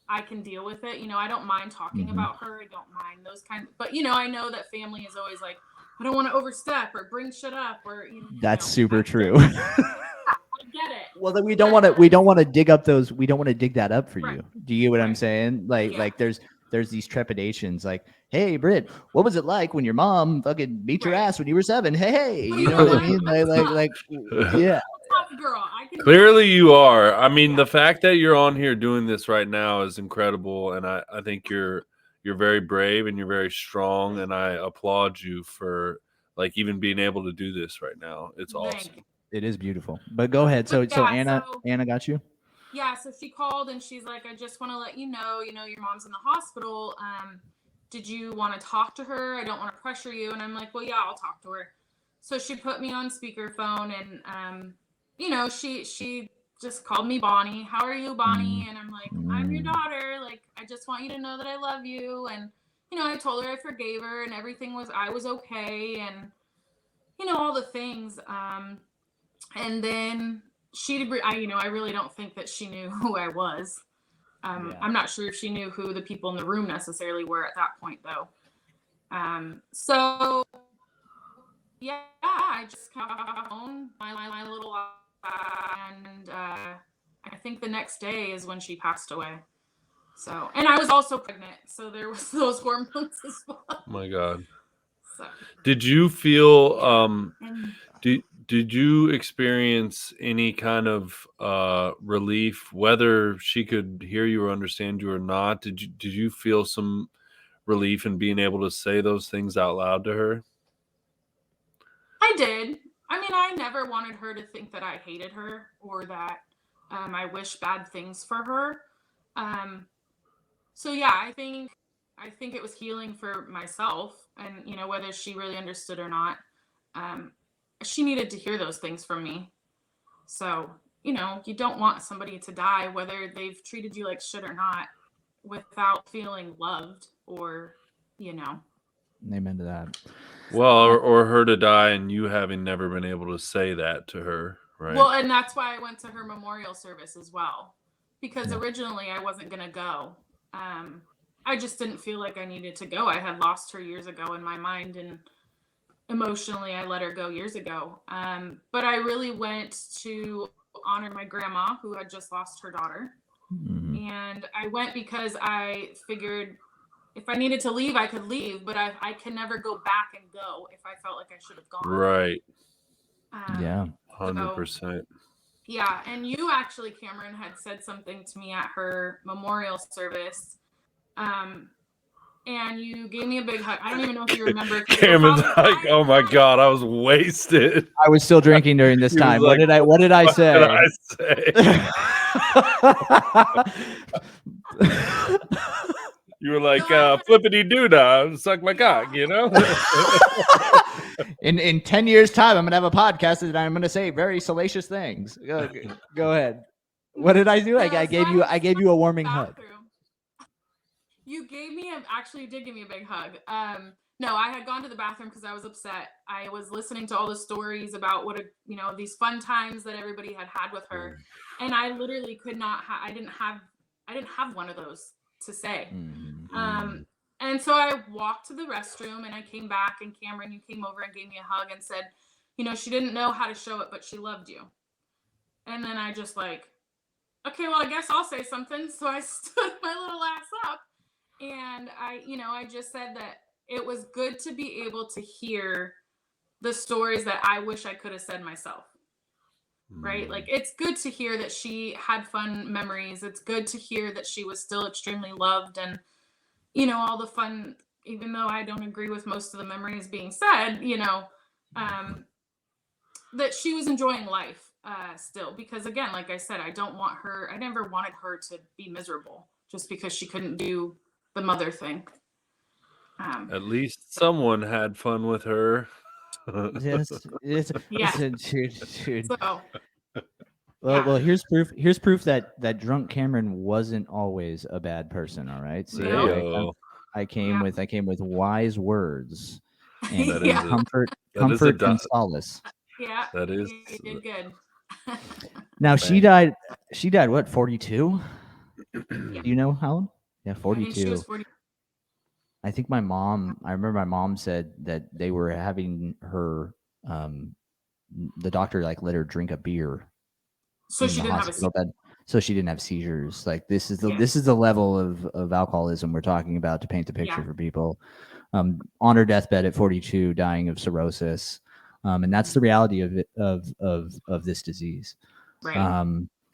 I can deal with it. I don't mind talking about her. I don't mind those kinds. But I know that family is always like, I don't want to overstep or bring shit up or That's super true. I get it. Well, then we don't want to dig up those. We don't want to dig that up for Right. you. Do you get what I'm Right. saying? Like, Yeah. like there's these trepidations. Like, hey, Brit, what was it like when your mom fucking beat your Right. ass when you were 7? Hey, Well, you know what I mean? Like, yeah. Tough girl. I can Clearly you are. I mean, Yeah. the fact that you're on here doing this right now is incredible, and I think you're very brave and you're very strong, and I applaud you for like even being able to do this right now. It's Thank awesome. you. It is beautiful. But go ahead. So Anna got you? Yeah, so she called and she's like, I just want to let you know, your mom's in the hospital. Did you want to talk to her? I don't want to pressure you. And I'm like, well, yeah, I'll talk to her. So she put me on speakerphone and she just called me Bonnie. How are you, Bonnie? And I'm like, I'm your daughter. Like, I just want you to know that I love you. And, I told her I forgave her and I was okay. And, all the things. And then I really don't think that she knew who I was. I'm not sure if she knew who the people in the room necessarily were at that point, though. So yeah, I just kind of owned my little life, and I think the next day is when she passed away. So, and I was also pregnant, so there was those hormones as well. Oh my God. So, did you feel did you experience any kind of relief, whether she could hear you or understand you or not? Did you feel some relief in being able to say those things out loud to her? I did. I mean, I never wanted her to think that I hated her or that I wish bad things for her. So yeah, I think it was healing for myself, and whether she really understood or not, she needed to hear those things from me. So you don't want somebody to die, whether they've treated you like shit or not, without feeling loved or Amen to that. Well, or her to die and you having never been able to say that to her, right? Well, and that's why I went to her memorial service as well, because originally I wasn't going to go. I just didn't feel like I needed to go. I had lost her years ago in my mind, and emotionally I let her go years ago. But I really went to honor my grandma who had just lost her daughter. And I went because I figured if I needed to leave, I could leave, but I can never go back and go if I felt like I should have gone. Right. Yeah. 100%. Yeah, and you actually, Cameron, had said something to me at her memorial service, and you gave me a big hug. I don't even know if you remember. Cameron's like, "Oh my God, I was wasted. I was still drinking during this time. Like, what did I say? You were like, flippity doo-dah, suck my cock, In 10 years' time, I'm going to have a podcast and I'm going to say very salacious things. Go ahead. What did I do? I gave you a warming hug. You actually did give me a big hug. No, I had gone to the bathroom because I was upset. I was listening to all the stories about these fun times that everybody had with her. And I literally could not I didn't have one of those to say. And so I walked to the restroom and I came back, and Cameron, you came over and gave me a hug and said, she didn't know how to show it, but she loved you. And then I just like, okay, well, I guess I'll say something. So I stood my little ass up, and I just said that it was good to be able to hear the stories that I wish I could have said myself. Right? Like, it's good to hear that she had fun memories. It's good to hear that she was still extremely loved, and all the fun, even though I don't agree with most of the memories being said, that she was enjoying life still, because again, like I said, I never wanted her to be miserable just because she couldn't do the mother thing. At least someone had fun with her. Yes. Yeah. Dude. So Well, here's proof. Here's proof that drunk Cameron wasn't always a bad person. All right. See, Heyo. I came with wise words and, That Yeah. is comfort and solace. Yeah. That is You did good. Now she Thank died. She died what? 42. Yeah. Do you know how old? Yeah, I think 42. she was 40. I think I remember my mom said that they were having her, the doctor like let her drink a beer So in she the didn't have a hospital bed, so she didn't have seizures. Like this is Yeah. the level of alcoholism we're talking about to paint the picture Yeah. for people. On her deathbed at 42, dying of cirrhosis, and that's the reality of it of this disease. Right.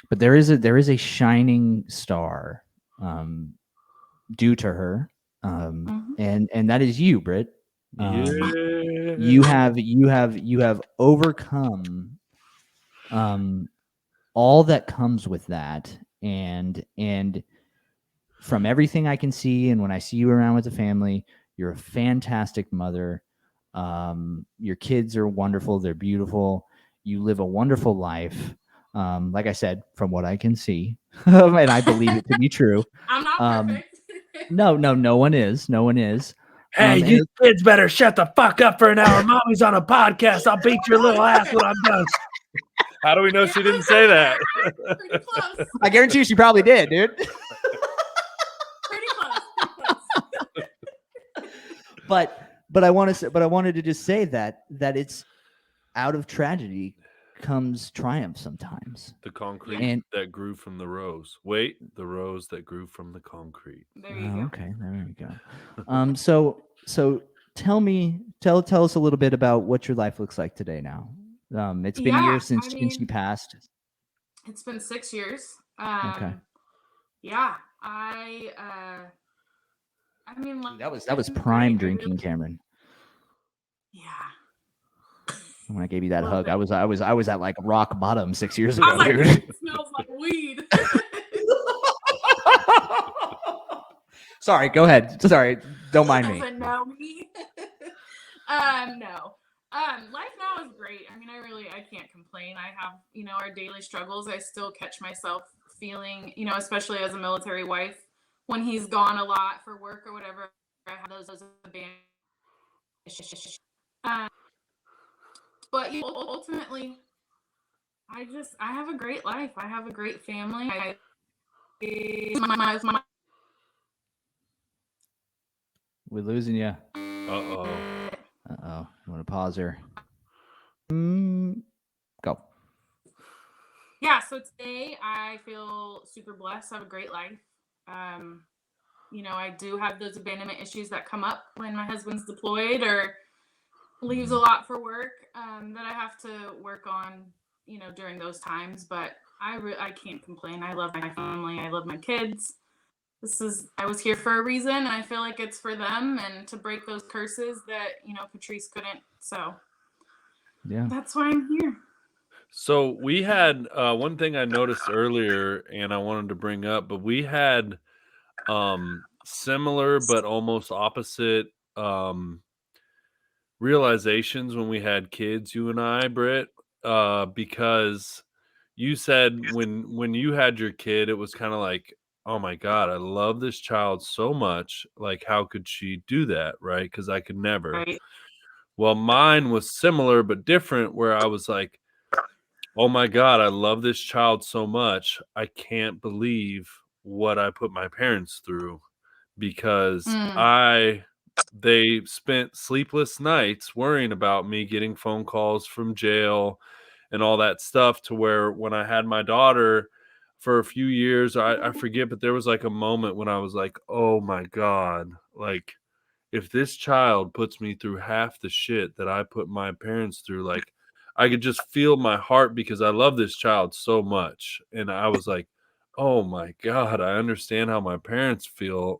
But there is a shining star, due to her, Mhm. and that is you, Brit. Yeah. You have overcome, all that comes with that, and from everything I can see, and when I see you around with the family, you're a fantastic mother. Your kids are wonderful. They're beautiful. You live a wonderful life. Like I said, from what I can see, and I believe it to be true. I'm not perfect. No one is. No one is. Hey, you kids better shut the fuck up for an hour. Mommy's on a podcast. I'll beat your little ass when I'm done. How do we know she didn't say that? Pretty close. I guarantee you she probably did, dude. Pretty close. But I wanted to just say that it's out of tragedy comes triumph sometimes. The concrete And that grew from the rose. Wait, the rose that grew from the concrete. There you go. Okay, there we go. So tell us a little bit about what your life looks like today now. It's been years since she passed. It's been 6 years. Okay. Yeah, I mean, That was prime great. drinking, Cameron. Yeah. When I gave you that Love hug, it. I was at like rock bottom 6 years I ago, was like, dude. it smells like weed. Sorry, go ahead. Sorry, don't mind me. Doesn't know me. No. Life now is great. I mean, I can't complain. I have, our daily struggles. I still catch myself feeling, especially as a military wife, when he's gone a lot for work or whatever. I have those abandoned. But ultimately, I have a great life. I have a great family. We're losing you. Uh-oh. I'm gonna pause her. Go. Yeah, so today I feel super blessed. I have a great life. I do have those abandonment issues that come up when my husband's deployed or leaves a lot for work, that I have to work on, during those times. But I can't complain. I love my family. I love my kids. I was here for a reason, and I feel like it's for them and to break those curses that, Patrice couldn't. So yeah, that's why I'm here. So we had one thing I noticed earlier and I wanted to bring up, but we had similar but almost opposite realizations when we had kids, you and I, Britt, because you said when you had your kid, it was kind of like, oh my God, I love this child so much. Like, how could she do that? Right. Because I could never. Right. Well, mine was similar but different, where I was like, oh my God, I love this child so much. I can't believe what I put my parents through, because they spent sleepless nights worrying about me getting phone calls from jail and all that stuff, to where when I had my daughter for a few years, I forget, but there was like a moment when I was like, oh my God, like if this child puts me through half the shit that I put my parents through, like I could just feel my heart, because I love this child so much. And I was like, oh my God, I understand how my parents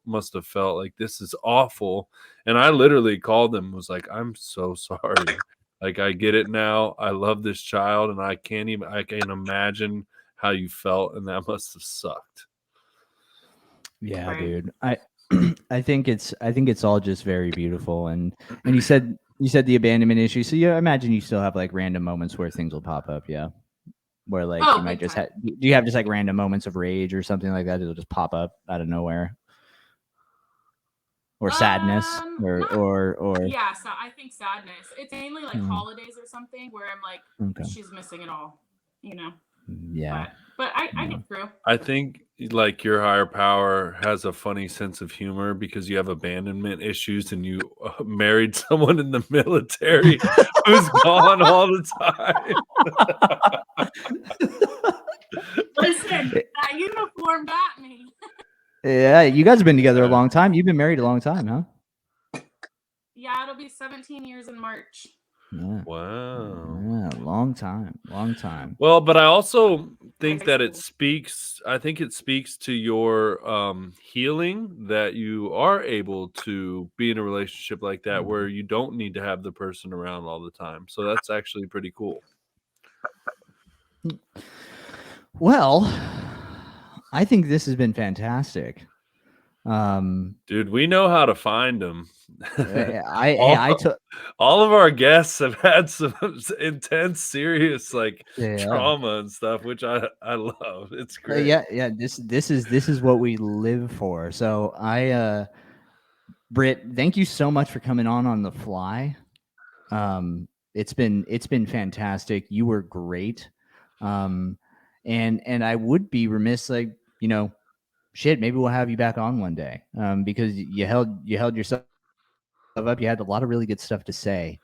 must have felt. Like, this is awful. And I literally called them, was like, I'm so sorry. Like, I get it now. I love this child, and I can imagine how you felt, and that must have sucked. Yeah, Right. dude. I think it's all just very beautiful. And you said the abandonment issue. So yeah, I imagine you still have like random moments where things will pop up. Yeah. where like Oh, you might big just time. do you have just like random moments of rage or something like that? It'll just pop up out of nowhere, or sadness, Not or yeah. So I think sadness. It's mainly like Mhm. holidays or something where I'm like, Okay. she's missing it all, you know. Yeah. But I Yeah. get through. I think like your higher power has a funny sense of humor because you have abandonment issues and you married someone in the military who's gone all the time. Listen, that uniform got me. Yeah, you guys have been together a Yeah. long time. You've been married a long time, huh? Yeah, it'll be 17 years in March. Yeah. Wow. Yeah, long time. Well, but I also think High that it school. speaks, I think it speaks to your healing that you are able to be in a relationship like that where you don't need to have the person around all the time. So that's actually pretty cool. Well, I think this has been fantastic. Dude, we know how to find them. I took All of our guests have had some intense, serious like yeah. trauma and stuff, which I love. It's great. Yeah. This is what we live for. So Brit, thank you so much for coming on the fly. It's been fantastic. You were great. And I would be remiss, like, shit, maybe we'll have you back on one day. Because you held yourself up. You had a lot of really good stuff to say.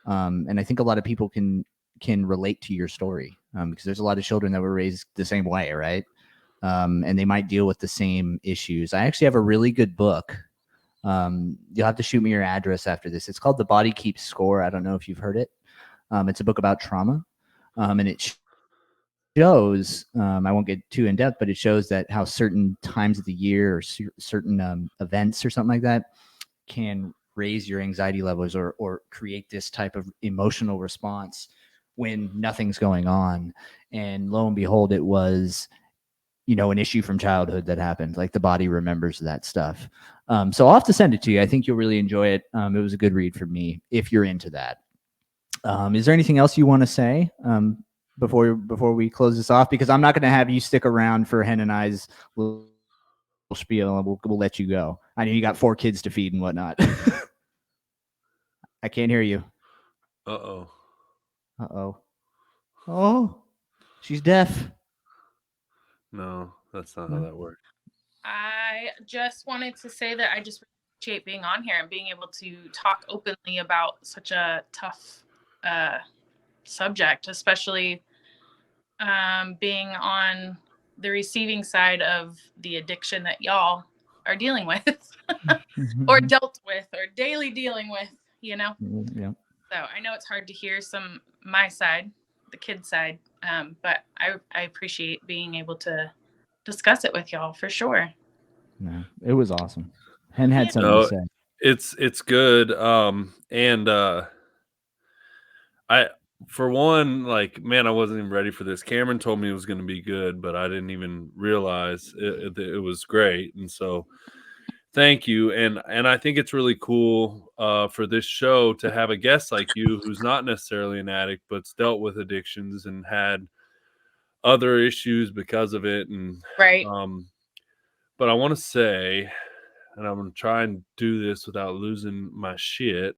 And I think a lot of people can relate to your story. Because there's a lot of children that were raised the same way, right? And they might deal with the same issues. I actually have a really good book. You'll have to shoot me your address after this. It's called The Body Keeps Score. I don't know if you've heard it. It's a book about trauma, and it shows. I won't get too in depth, but it shows that how certain times of the year or certain events or something like that can raise your anxiety levels or create this type of emotional response when nothing's going on. And lo and behold, it was an issue from childhood that happened. Like the body remembers that stuff. So I'll have to send it to you. I think you'll really enjoy it. It was a good read for me if you're into that. Is there anything else you want to say before we close this off? Because I'm not going to have you stick around for Hen and I's little spiel, and we'll let you go. I know you got 4 kids to feed and whatnot. I can't hear you. Uh-oh. Oh, she's deaf. No, that's not how that works. I just wanted to say that I just appreciate being on here and being able to talk openly about such a tough subject, especially being on the receiving side of the addiction that y'all are dealing with or dealt with or daily dealing with, Yeah. So I know it's hard to hear my side, the kid side, but I appreciate being able to discuss it with y'all for sure. No, it was awesome. Hen had something to say. It's good. And I for one, like, man, I wasn't even ready for this. Cameron told me it was going to be good, but I didn't even realize it was great. And so thank you. And I think it's really cool for this show to have a guest like you who's not necessarily an addict, but's dealt with addictions and had other issues because of it. And right. But I want to say, and I'm going to try and do this without losing my shit.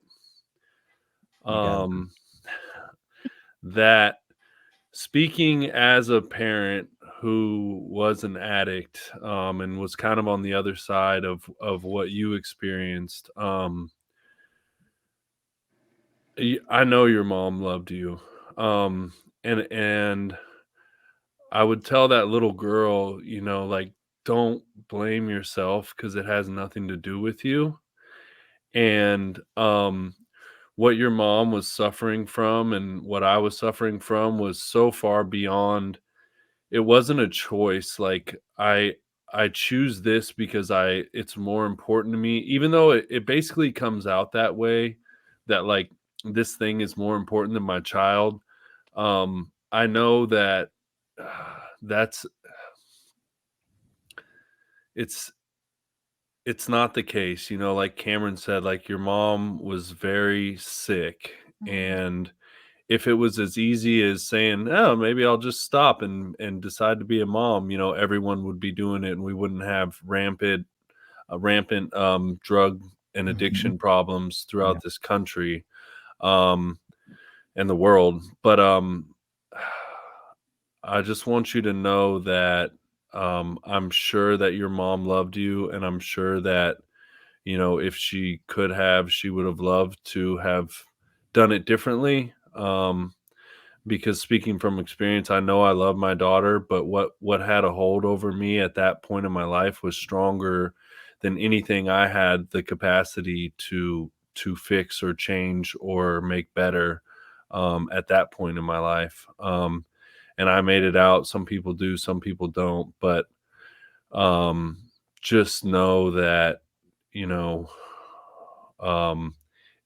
That speaking as a parent who was an addict and was kind of on the other side of what you experienced, I know your mom loved you, and I would tell that little girl, like, don't blame yourself because it has nothing to do with you. And what your mom was suffering from and what I was suffering from was so far beyond. It wasn't a choice. Like I choose this because it's more important to me, even though it basically comes out that way, that like this thing is more important than my child. I know that that's it's not the case, like Cameron said, like your mom was very sick and if it was as easy as saying, oh, maybe I'll just stop and decide to be a mom, everyone would be doing it and we wouldn't have rampant drug and addiction problems throughout this country and the world. But I just want you to know that I'm sure that your mom loved you, and I'm sure that, if she could have, she would have loved to have done it differently. Because speaking from experience, I know I love my daughter, but what had a hold over me at that point in my life was stronger than anything I had the capacity to fix or change or make better at that point in my life. And I made it out. Some people do, some people don't, but um, just know that, you know, um,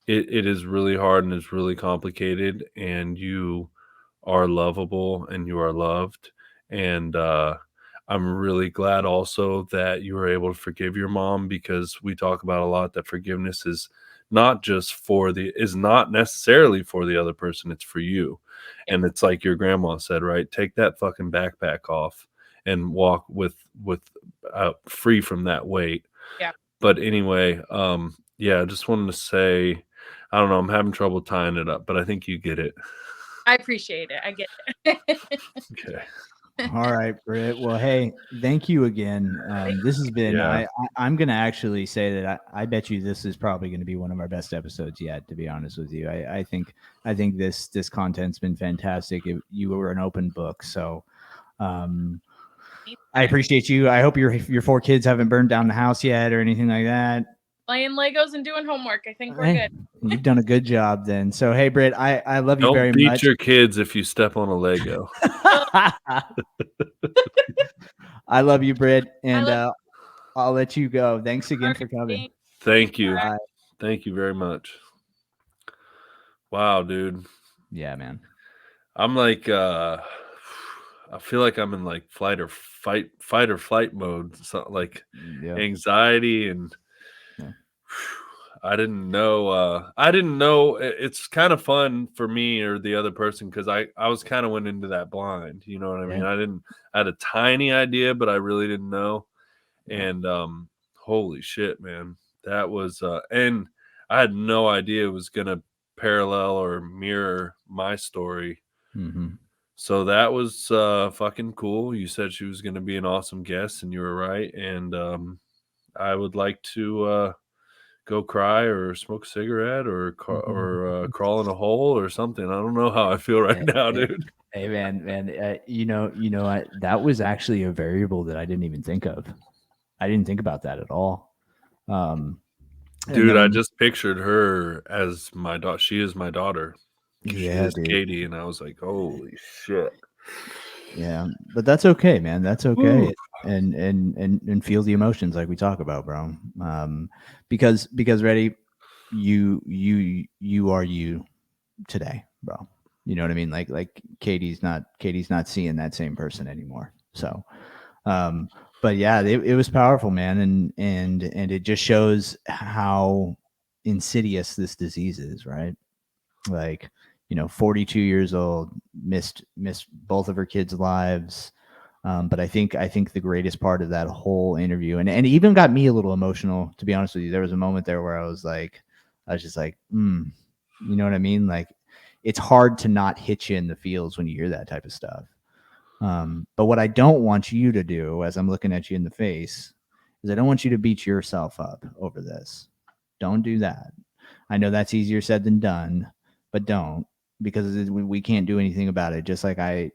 it is really hard and it's really complicated, and you are lovable and you are loved. And I'm really glad also that you were able to forgive your mom, because we talk about a lot that forgiveness is not necessarily for the other person, it's for you. And it's like your grandma said, right? Take that fucking backpack off and walk with free from that weight. Yeah. But anyway, yeah, I just wanted to say, I don't know, I'm having trouble tying it up, but I think you get it. I appreciate it. I get it. Okay. All right, Brit. Well, hey, thank you again. This has been. Yeah. I'm going to actually say that I bet you this is probably going to be one of our best episodes yet. To be honest with you, I think this content's been fantastic. You were an open book, so I appreciate you. I hope your 4 kids haven't burned down the house yet or anything like that. Playing Legos and doing homework. I think we're good. You've done a good job then. So, hey, Britt, I love you very Don't beat much. your kids if you step on a Lego. I love you, Britt, and love I'll let you go. Thanks again for coming. Thank you. Bye. Thank you very much. Wow, dude. Yeah, man. I'm like, I feel like I'm in like fight or flight mode. So like anxiety and I didn't know. It's kind of fun for me or the other person, because I was kind of went into that blind. You know what I mean? I had a tiny idea, but I really didn't know. And holy shit, man, that was and I had no idea it was gonna parallel or mirror my story. So that was fucking cool. You said she was gonna be an awesome guest, and you were right. And I would like to go cry or smoke a cigarette or crawl in a hole or something. I don't know how I feel right now, dude. Hey, man, that was actually a variable that I didn't even think of. I didn't think about that at all. Dude, I just pictured her as my daughter. She is my daughter. She is Katie, and I was like, holy shit. Yeah, but that's okay, man. That's okay. And feel the emotions like we talk about, bro. Because Reddy, you are you today, bro. You know what I mean? Like Katie's not seeing that same person anymore. So, but yeah, it was powerful, man, and it just shows how insidious this disease is, right? Like, 42 years old, missed both of her kids' lives. But I think the greatest part of that whole interview, and it even got me a little emotional, to be honest with you. There was a moment there where I was just like, you know what I mean? Like, it's hard to not hit you in the feels when you hear that type of stuff. But what I don't want you to do, as I'm looking at you in the face, is I don't want you to beat yourself up over this. Don't do that. I know that's easier said than done, but don't, because we can't do anything about it. Just like I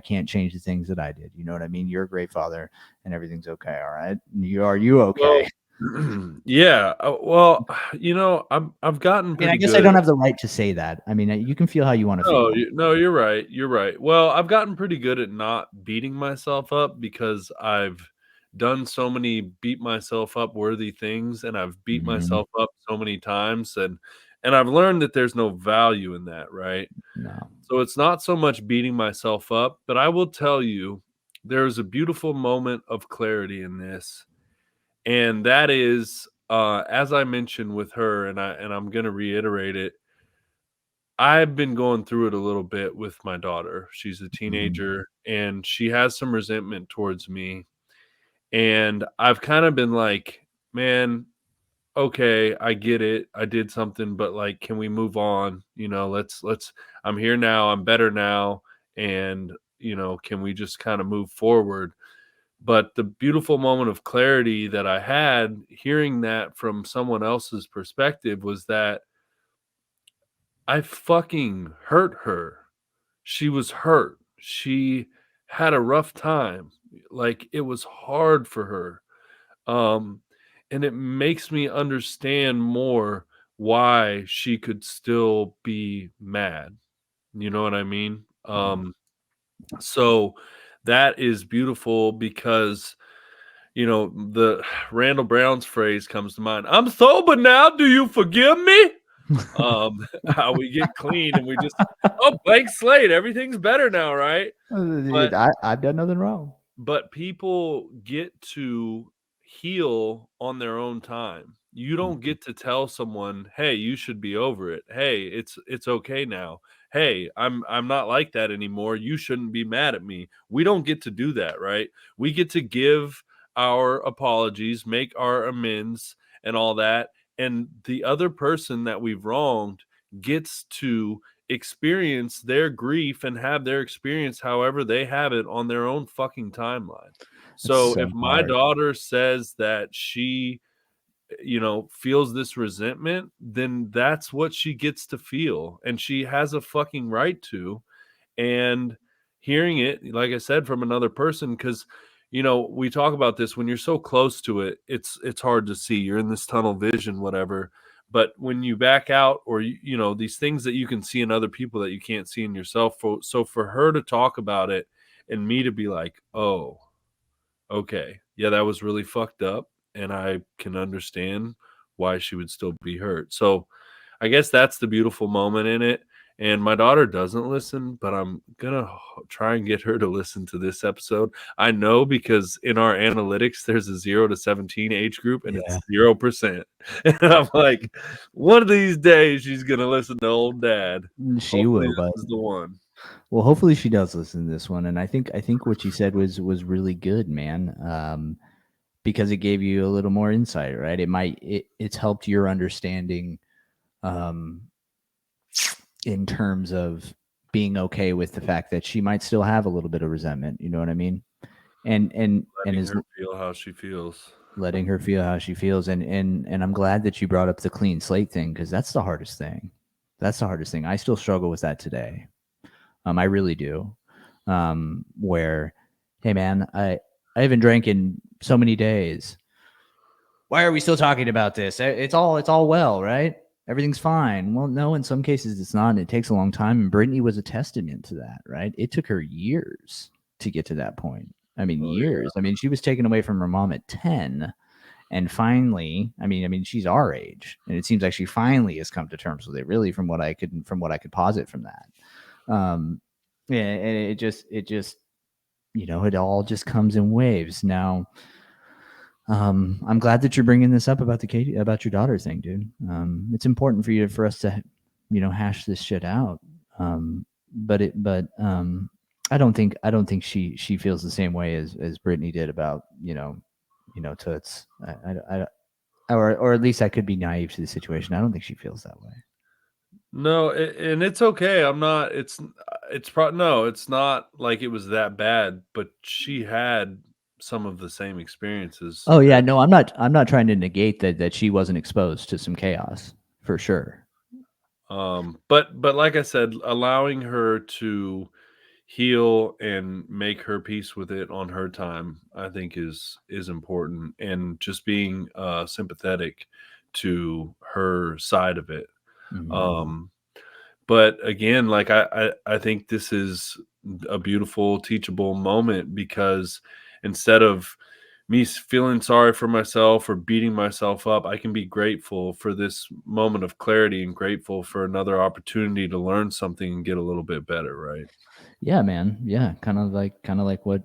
can't change the things that I did. You know what I mean? You're a great father, and everything's okay. All right. Are you okay? Well, yeah. Well, I've gotten pretty I guess good. I don't have the right to say that. I mean, you can feel how you want to feel. No, you're right. You're right. Well, I've gotten pretty good at not beating myself up, because I've done so many beat myself up worthy things, and I've beat myself up so many times, and I've learned that there's no value in that, right? No. So it's not so much beating myself up, but I will tell you, there is a beautiful moment of clarity in this. And that is, as I mentioned with her, and I'm going to reiterate it, I've been going through it a little bit with my daughter. She's a Mm-hmm. teenager and she has some resentment towards me. And I've kind of been like, man, okay, I get it. I did something, but like, can we move on? Let's, I'm here now. I'm better now. And, can we just kind of move forward? But the beautiful moment of clarity that I had hearing that from someone else's perspective was that I fucking hurt her. She was hurt. She had a rough time. Like it was hard for her. Um, and it makes me understand more why she could still be mad. You know what I mean? So that is beautiful because the Randall Brown's phrase comes to mind. I'm sober now. Do you forgive me? How we get clean and we just blank slate. Everything's better now, right? But I've done nothing wrong. But people get to heal on their own time. You don't get to tell someone, "Hey, you should be over it. Hey, it's okay now. Hey, I'm not like that anymore. You shouldn't be mad at me." We don't get to do that, right? We get to give our apologies, make our amends and all that, and the other person that we've wronged gets to experience their grief and have their experience however they have it on their own fucking timeline. So so if my hard. daughter says that she feels this resentment, then that's what she gets to feel and she has a fucking right to. And hearing it, like I said, from another person, because we talk about this when you're so close to it, it's hard to see. You're in this tunnel vision, whatever. But when you back out, or these things that you can see in other people that you can't see in yourself, so for her to talk about it and me to be like, oh, okay, yeah, that was really fucked up, and I can understand why she would still be hurt. So I guess that's the beautiful moment in it. And my daughter doesn't listen, but I'm gonna try and get her to listen to this episode. I know because in our analytics, there's a 0 to 17 age group, and it's 0%. And I'm like, one of these days she's gonna listen to old dad. She Hopefully will, but this is the one. well, hopefully she does listen to this one. And I think what you said was really good, man. Because it gave you a little more insight, right? It's helped your understanding, in terms of being okay with the fact that she might still have a little bit of resentment. You know what I mean? And Letting is her feel how she feels. letting her feel how she feels. And I'm glad that you brought up the clean slate thing, because that's the hardest thing. That's the hardest thing. I still struggle with that today. I really do. Where, hey man, I haven't drank in so many days. Why are we still talking about this? It's all well, right? Everything's fine. Well, no, in some cases it's not, and it takes a long time. And Brittany was a testament to that, right? It took her years to get to that point. I mean, years. I mean, she was taken away from her mom at 10, and finally, I mean, she's our age, and it seems like she finally has come to terms with it. Really, from what I could posit from that. Yeah, and it just it all just comes in waves. Now, I'm glad that you're bringing this up about about your daughter thing, dude. It's important for us to hash this shit out. But I don't think she feels the same way as Brittany did about Toots. Or at least I could be naive to the situation. I don't think she feels that way. No, and it's okay. I'm not. No, it's not like it was that bad. But she had some of the same experiences. Oh yeah, no, I'm not trying to negate that she wasn't exposed to some chaos for sure. But like I said, allowing her to heal and make her peace with it on her time, I think is important, and just being sympathetic to her side of it. Mm-hmm. But again, like I think this is a beautiful teachable moment, because instead of me feeling sorry for myself or beating myself up, I can be grateful for this moment of clarity and grateful for another opportunity to learn something and get a little bit better, right? Yeah, man. Yeah, kind of like what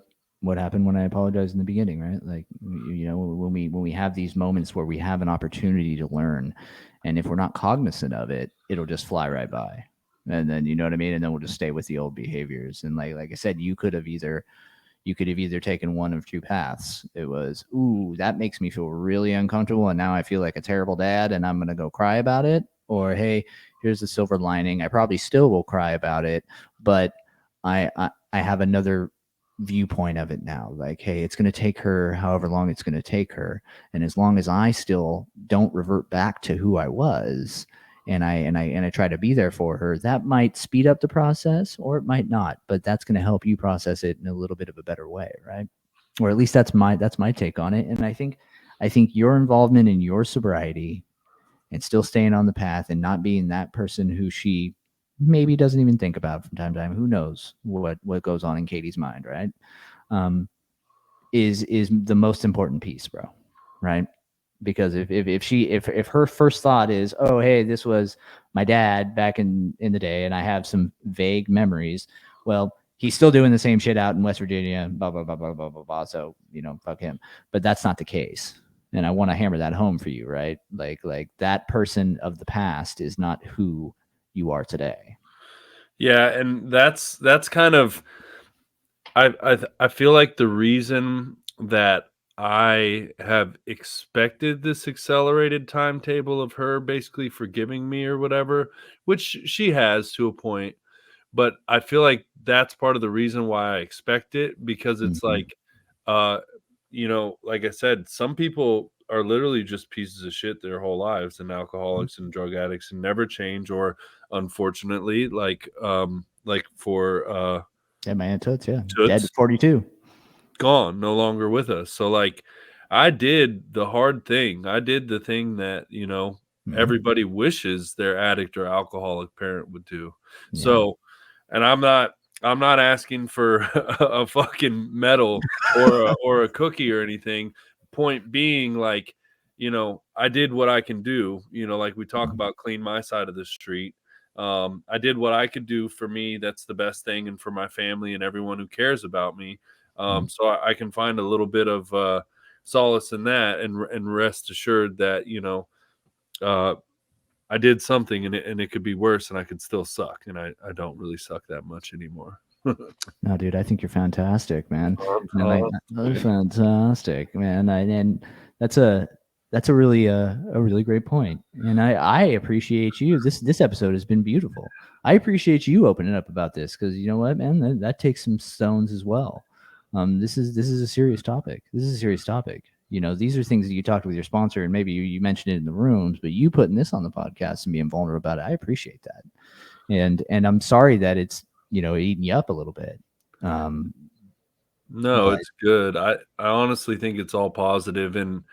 happened when I apologized in the beginning, right? Like when we have these moments where we have an opportunity to learn, and if we're not cognizant of it, it'll just fly right by. And then, you know what I mean? And then we'll just stay with the old behaviors. And like I said, you could have either taken one of two paths. It was, ooh, that makes me feel really uncomfortable, and now I feel like a terrible dad, and I'm gonna go cry about it. Or, hey, here's the silver lining. I probably still will cry about it, but I have another viewpoint of it now. Like, hey, it's gonna take her however long it's gonna take her, and as long as I still don't revert back to who I was, and I try to be there for her, that might speed up the process or it might not, but that's going to help you process it in a little bit of a better way, right? Or at least that's my take on it. And I think your involvement in your sobriety and still staying on the path and not being that person who she maybe doesn't even think about from time to time, who knows what goes on in Katie's mind, right? Is the most important piece, bro, right? Because if her first thought is, oh, hey, this was my dad back in the day and I have some vague memories, well, he's still doing the same shit out in West Virginia, blah blah blah blah blah blah blah, so fuck him. But that's not the case, and I want to hammer that home for you, right? Like that person of the past is not who you are today. Yeah, and that's kind of, I feel like the reason that I have expected this accelerated timetable of her basically forgiving me or whatever, which she has to a point, but I feel like that's part of the reason why I expect it, because it's like, like I said, some people are literally just pieces of shit their whole lives, and alcoholics and drug addicts, and never change, or unfortunately, like for Yeah, my Aunt Toots, yeah, Toots, dead at 42. gone, no longer with us. So like, I did the hard thing. I did the thing that, everybody wishes their addict or alcoholic parent would do. Yeah. So, and I'm not asking for a fucking medal or a cookie or anything. Point being, like, I did what I can do, like we talk about, clean my side of the street. I did what I could do for me. That's the best thing. And for my family and everyone who cares about me. So I can find a little bit of solace in that, and rest assured that, I did something, and it could be worse, and I could still suck. And I don't really suck that much anymore. No, dude, I think you're fantastic, man. Oh, You're fantastic, man. And that's a really great point. And I appreciate you. This episode has been beautiful. I appreciate you opening up about this, because you know what, man, that takes some stones as well. This is a serious topic. These are things that you talked with your sponsor, and maybe you mentioned it in the rooms, but you putting this on the podcast and being vulnerable about it, I appreciate that. And I'm sorry that it's eating you up a little bit. No, but it's good. I honestly think it's all positive. And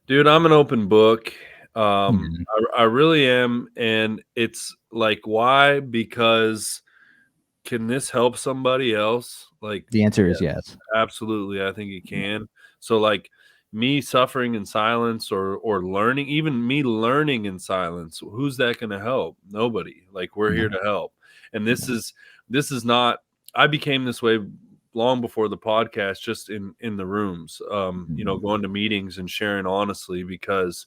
dude, I'm an open book. I really am. And it's like, why? Because can this help somebody else? Like, the answer is yes. Absolutely. I think it can. So like, me suffering in silence, or learning, even me learning in silence, who's that going to help? Nobody. Like, we're here to help. And this is not, I became this way long before the podcast, just in the rooms, going to meetings and sharing honestly, because,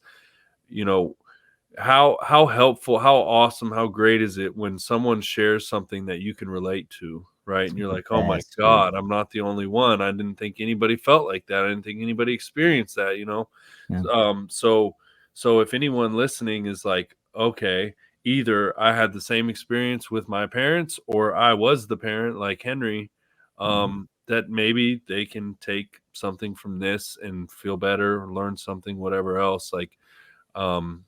how helpful, how awesome, how great is it when someone shares something that you can relate to, right? And you're like, oh my God, I'm not the only one. I didn't think anybody felt like that. I didn't think anybody experienced that, Yeah. So if anyone listening is like, okay, either I had the same experience with my parents, or I was the parent like Henry, that maybe they can take something from this and feel better, or learn something, whatever else, like, and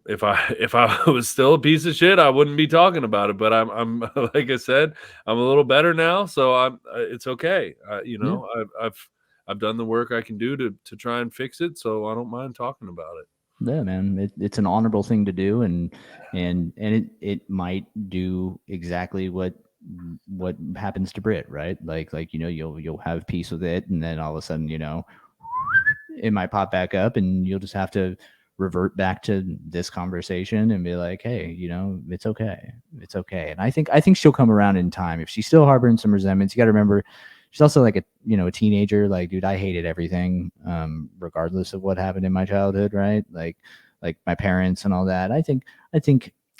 if I was still a piece of shit, I wouldn't be talking about it. But I'm like I said, I'm a little better now, so it's okay. I've done the work I can do to try and fix it, so I don't mind talking about it. Yeah, man, it's an honorable thing to do, and it might do exactly what happens to Brit, right? Like you'll have peace with it, and then all of a sudden it might pop back up, and you'll just have to revert back to this conversation and be like, hey, it's okay. And I think she'll come around in time. If she's still harboring some resentments, you got to remember she's also like a teenager. Like, dude, I hated everything, regardless of what happened in my childhood, right? Like like my parents and all that. I think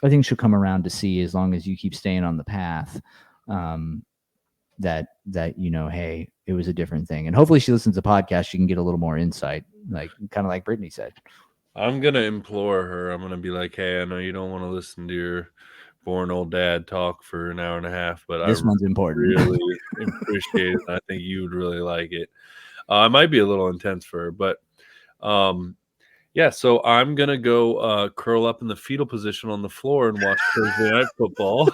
she'll come around to see, as long as you keep staying on the path. That hey, it was a different thing, and hopefully she listens to the podcast. She can get a little more insight, like kind of like Brittany said. I'm gonna implore her. I'm gonna be like, hey, I know you don't want to listen to your boring old dad talk for an hour and a half, but This one's important. Really appreciate it. I think you would really like it. It might be a little intense for her, but yeah. So I'm gonna go curl up in the fetal position on the floor and watch Thursday night football.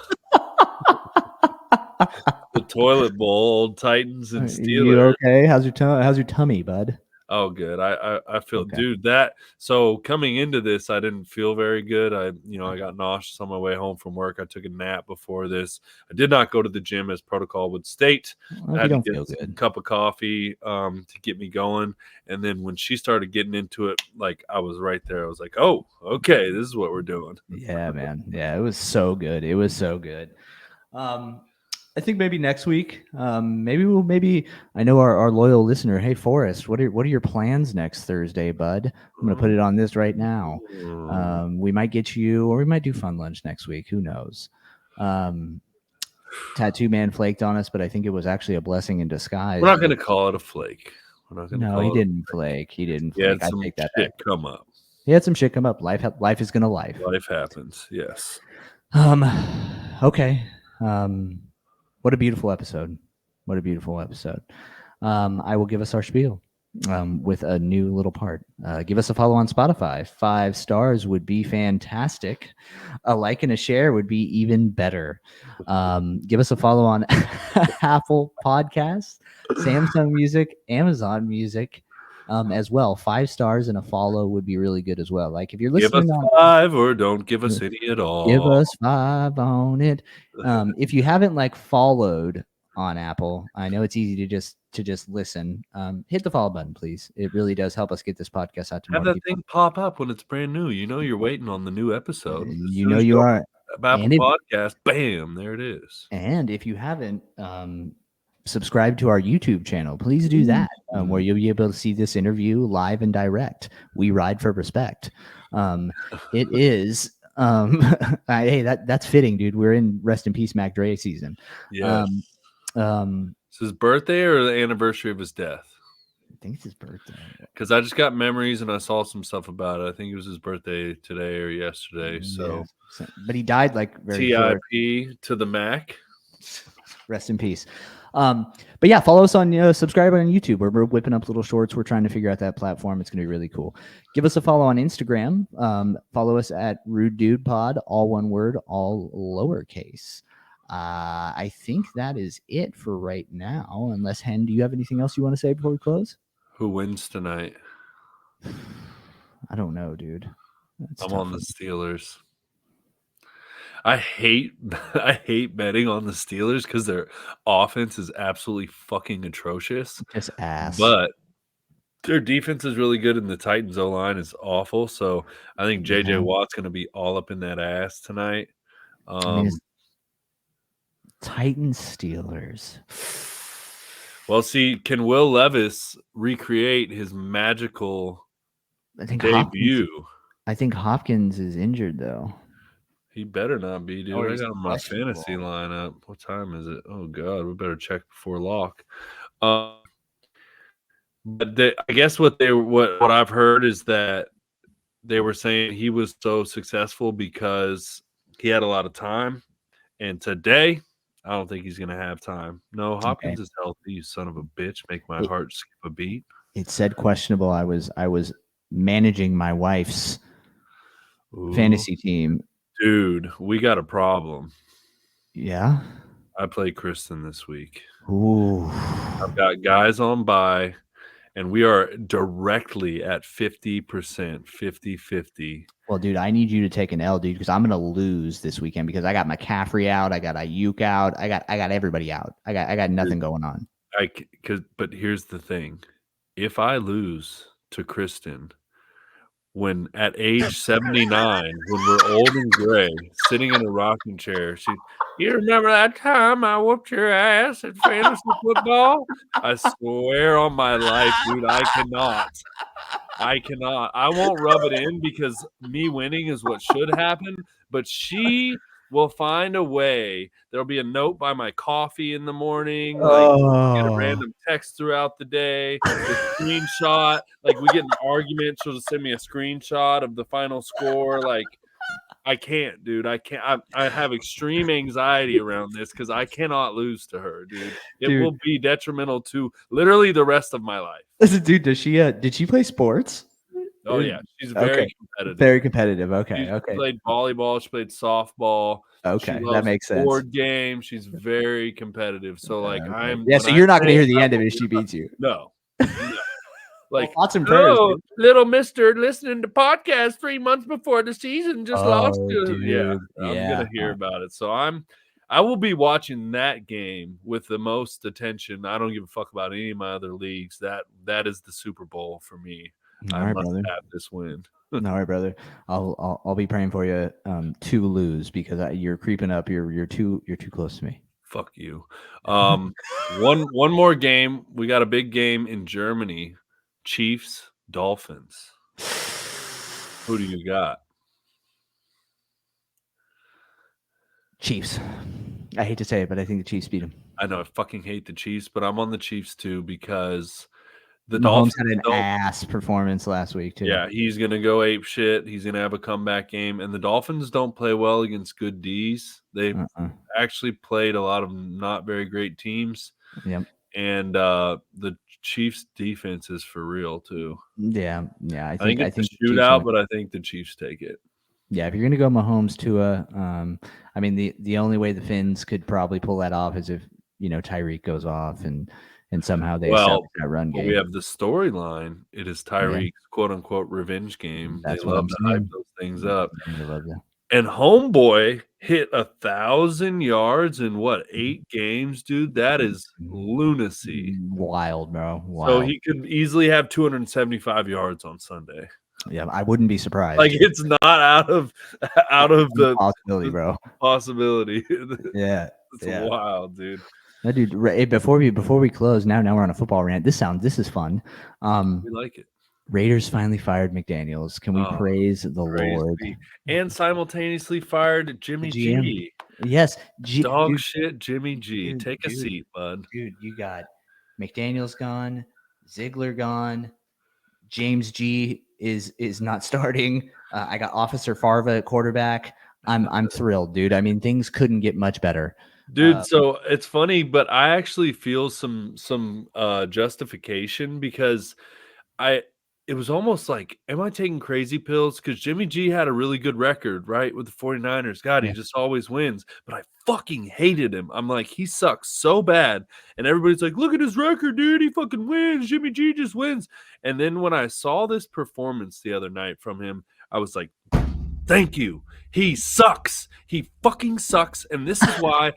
The toilet bowl, old Titans and Steelers. You okay? How's your tummy, bud? Oh, good. I feel, Okay. dude, so coming into this, I didn't feel very good. I got nauseous on my way home from work. I took a nap before this. I did not go to the gym as protocol would state. Well, I had you to don't get feel a good. cup of coffee to get me going. And then when she started getting into it, like I was right there. I was like, oh, okay, this is what we're doing. Yeah, man. Yeah, it was so good. It was so good. I think maybe next week, maybe I know our loyal listener. Hey, Forrest, what are your plans next Thursday, bud? I'm gonna put it on this right now. We might get you, or we might do fun lunch next week. Who knows? Tattoo Man flaked on us, but I think it was actually a blessing in disguise. We're not going to call it a flake. No, he didn't flake. He didn't flake. I take that back. Come up. He had some shit come up. Life is gonna life. Life happens. Yes. Okay. What a beautiful episode. What a beautiful episode. I will give us our spiel with a new little part. Give us a follow on Spotify. 5 stars would be fantastic. A like and a share would be even better. Give us a follow on Apple Podcasts, Samsung Music, Amazon Music. As well, 5 stars and a follow would be really good as well. Like if you're listening, give us 5 or don't give us any at all. Give us 5 on it. If you haven't followed on Apple, I know it's easy to just listen. Hit the follow button, please. It really does help us get this podcast out to more people. Have that people. thing pop up when it's brand new. You're waiting on the new episode. You are. Apple Podcast, bam, there it is. And if you haven't subscribe to our YouTube channel, please do that, where you'll be able to see this interview live and direct. We ride for respect. It is hey, that's fitting, dude. We're in rest in peace Mac Dre season. Yes. It's his birthday or the anniversary of his death? I think it's his birthday. Because I just got memories and I saw some stuff about it. I think it was his birthday today or yesterday. So, but he died very TIP to the Mac. Rest in peace. But yeah, follow us on subscribe on YouTube. We're whipping up little shorts. We're trying to figure out that platform. It's gonna be really cool. Give us a follow on Instagram. Follow us at Rude Dude Pod, all one word, all lowercase. I think that is it for right now. Unless Hen, do you have anything else you want to say before we close? Who wins tonight? I don't know, dude. I'm on the Steelers. I hate betting on the Steelers because their offense is absolutely fucking atrocious. Just ass. But their defense is really good, and the Titans O-line is awful. So I think JJ Watt's going to be all up in that ass tonight. Titans Steelers. Well, see, can Will Levis recreate his magical debut? I think Hopkins is injured, though. He better not be, dude. I got my fantasy lineup. What time is it? Oh, God. We better check before lock. But I guess what I've heard is that they were saying he was so successful because he had a lot of time. And today, I don't think he's going to have time. No, Hopkins is healthy, you son of a bitch. Make my heart skip a beat. It said questionable. I was managing my wife's fantasy team. Dude, we got a problem. Yeah? I play Kristen this week. Ooh. I've got guys on bye, and we are directly at 50%, 50-50. Well, dude, I need you to take an L, dude, because I'm gonna lose this weekend because I got McCaffrey out, I got Ayuk out, I got everybody out. I got nothing going on. But here's the thing: if I lose to Kristen, when at age 79, when we're old and gray, sitting in a rocking chair, you remember that time I whooped your ass at fantasy football? I swear on my life, dude, I cannot. I cannot. I won't rub it in because me winning is what should happen. But she will find a way. There'll be a note by my coffee in the morning. Like get a random text throughout the day. The screenshot. Like we get in an argument, she'll just send me a screenshot of the final score. Like I can't, dude. I can't. I have extreme anxiety around this because I cannot lose to her, dude. It will be detrimental to literally the rest of my life. Dude, did she play sports? Oh yeah, she's very competitive. Very competitive. Okay, She played volleyball. She played softball. Okay, she loves that makes sense. Board game. She's very competitive. So like so you're not going to hear the end of it if she beats you. No. Like, thoughts and prayers, little mister listening to podcasts 3 months before the season just lost to dude. Yeah, I'm gonna hear about it. So I will be watching that game with the most attention. I don't give a fuck about any of my other leagues. That is the Super Bowl for me. I must have this win. All right, brother. I'll be praying for you to lose because you're creeping up. You're too close to me. Fuck you. One more game. We got a big game in Germany. Chiefs, Dolphins. Who do you got? Chiefs. I hate to say it, but I think the Chiefs beat them. I know I fucking hate the Chiefs, but I'm on the Chiefs too because the Mahomes Dolphins had an ass performance last week too. Yeah, he's gonna go ape shit. He's gonna have a comeback game, and the Dolphins don't play well against good Ds. They've actually played a lot of not very great teams. Yep. And the Chiefs defense is for real too. Yeah. I think it's a shootout, but I think the Chiefs take it. Yeah, if you're gonna go Mahomes Tua, I mean the only way the Finns could probably pull that off is if Tyreek goes off and somehow they set that run game. We have the storyline. It is Tyreek's quote unquote revenge game. They love to hype those things up. I love that. And homeboy hit 1,000 yards in 8 games, dude? That is lunacy. Wild, bro. Wild. So he could easily have 275 yards on Sunday. Yeah, I wouldn't be surprised. Like it's not out of the possibility, bro. Possibility. Yeah, it's wild, dude. No, dude. Before we close, now we're on a football rant. This is fun. We like it. Raiders finally fired McDaniels. Can we praise the Lord? And simultaneously fired Jimmy G. Yes. Shit, Jimmy G. Take a seat, bud. Dude, you got McDaniels gone, Ziegler gone, James G is not starting. I got Officer Farva at quarterback. I'm thrilled, dude. I mean, things couldn't get much better. Dude, so it's funny, but I actually feel some justification because it was almost like, am I taking crazy pills? Because Jimmy G had a really good record, right, with the 49ers. God, he just always wins. But I fucking hated him. I'm like, he sucks so bad. And everybody's like, look at his record, dude. He fucking wins. Jimmy G just wins. And then when I saw this performance the other night from him, I was like, thank you. He sucks. He fucking sucks. And this is why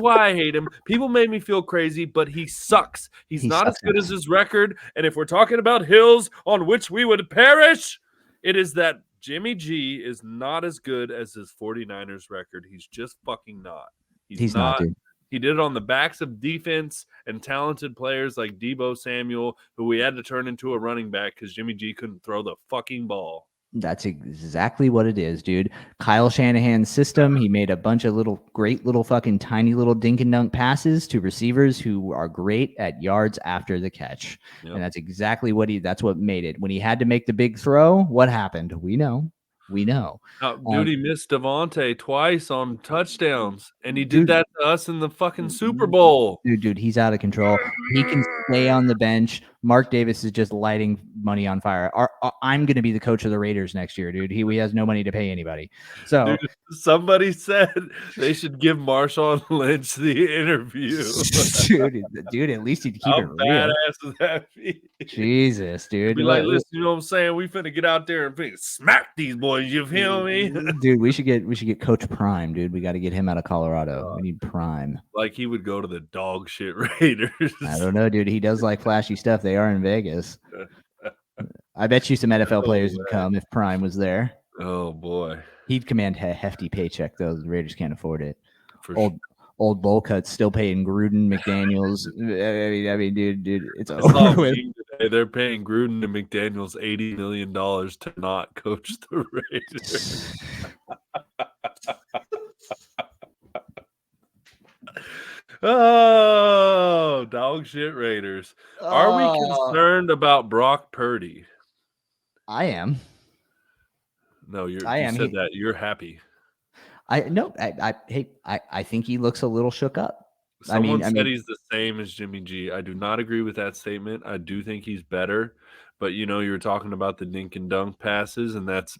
I hate him. People made me feel crazy, but he sucks. He's not as good as his record. And if we're talking about hills on which we would perish, it is that Jimmy G is not as good as his 49ers record. He's just fucking not. He's not. Dude. He did it on the backs of defense and talented players like Deebo Samuel, who we had to turn into a running back because Jimmy G couldn't throw the fucking ball. That's exactly what it is, dude. Kyle Shanahan's system. He made a bunch of great little fucking tiny little dink and dunk passes to receivers who are great at yards after the catch. Yep. And that's exactly that's what made it. When he had to make the big throw, what happened? We know. Dude, he missed Devontae twice on touchdowns, and he did that to us in the fucking Super Bowl. Dude, he's out of control. He can stay on the bench. Mark Davis is just lighting money on fire. I'm going to be the coach of the Raiders next year, dude. He has no money to pay anybody. So dude, somebody said they should give Marshawn Lynch the interview. dude, at least he'd keep it real. Badass would that be? Jesus, dude. Be like, listen, you know what I'm saying? We finna get out there and smack these boys. You feel me? Dude, we should get Coach Prime, dude. We got to get him out of Colorado. We need Prime. Like he would go to the dog shit Raiders. I don't know, dude. He does like flashy stuff. They are in Vegas. I bet you some NFL players would come if Prime was there. Oh boy, he'd command a hefty paycheck though. The Raiders can't afford it. Old bowl cuts still paying Gruden, McDaniels. I mean, dude, it's over with. Hey, they're paying Gruden and McDaniels $80 million to not coach the Raiders. Oh, dog shit Raiders. Are we concerned about Brock Purdy? I am. No, you I am. said that. You're happy. I think he looks a little shook up. Someone said he's the same as Jimmy G. I do not agree with that statement. I do think he's better. But you were talking about the dink and dunk passes, and that's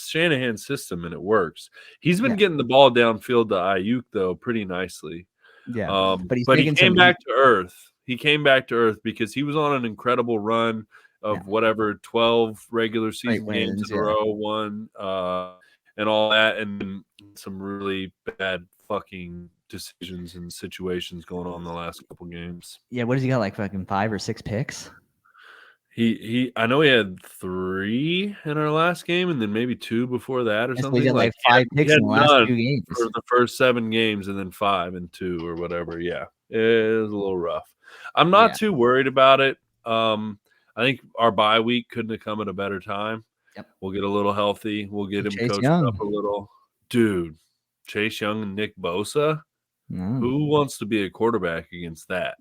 Shanahan's system, and it works. He's been getting the ball downfield to Ayuk though pretty nicely. Yeah, but he came back to earth. He came back to earth because he was on an incredible run of 12 regular season games in a row, won and all that, and then some really bad fucking decisions and situations going on in the last couple games. Yeah, what does he got, like fucking 5 or 6 picks? I know he had 3 in our last game, and then maybe 2 before that or something. He had like 5 picks in the last 2 games for the first 7 games, and then 5 and 2 or whatever. Yeah, it was a little rough. I'm not too worried about it. I think our bye week couldn't have come at a better time. Yep. We'll get a little healthy. We'll get him coached up a little. Dude, Chase Young and Nick Bosa. Who wants to be a quarterback against that?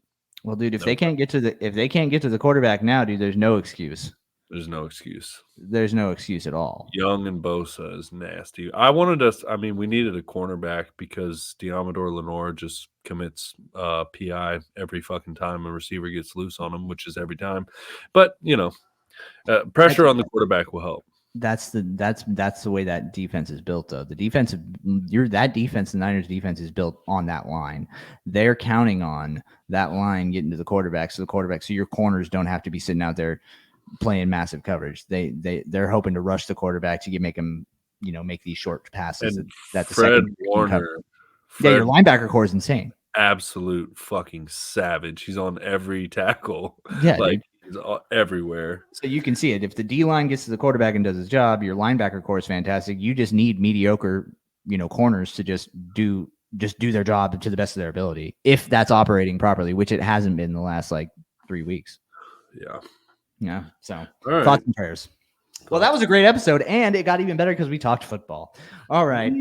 Well, dude, if they can't get to the quarterback now, dude, there's no excuse. There's no excuse. There's no excuse at all. Young and Bosa is nasty. We needed a cornerback because Diamador Lenore just commits PI every fucking time a receiver gets loose on him, which is every time. But, pressure on the quarterback will help. That's the way that defense is built, though. The Niners defense is built on that line. They're counting on that line getting to the quarterback, so your corners don't have to be sitting out there playing massive coverage. They're hoping to rush the quarterback to make him, make these short passes. And that the Fred Warner. Your linebacker core is insane. Absolute fucking savage. He's on every tackle. Yeah, he's everywhere. So you can see it. If the D line gets to the quarterback and does his job, your linebacker core is fantastic. You just need mediocre, corners to just do their job to the best of their ability. If that's operating properly, which it hasn't been the last 3 weeks. Yeah. Yeah. So thoughts and prayers. Well, that was a great episode, and it got even better because we talked football. All right.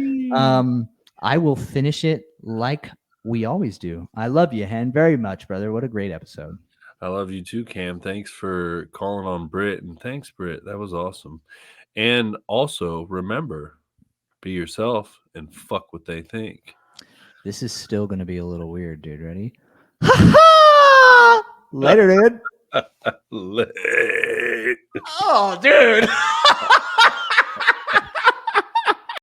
I will finish it like we always do. I love you, Hen, very much, brother. What a great episode. I love you too, Cam. Thanks for calling on Brit, and thanks, Brit. That was awesome. And also, remember, be yourself and fuck what they think. This is still going to be a little weird, dude. Ready? Later, dude. Late. Oh, dude.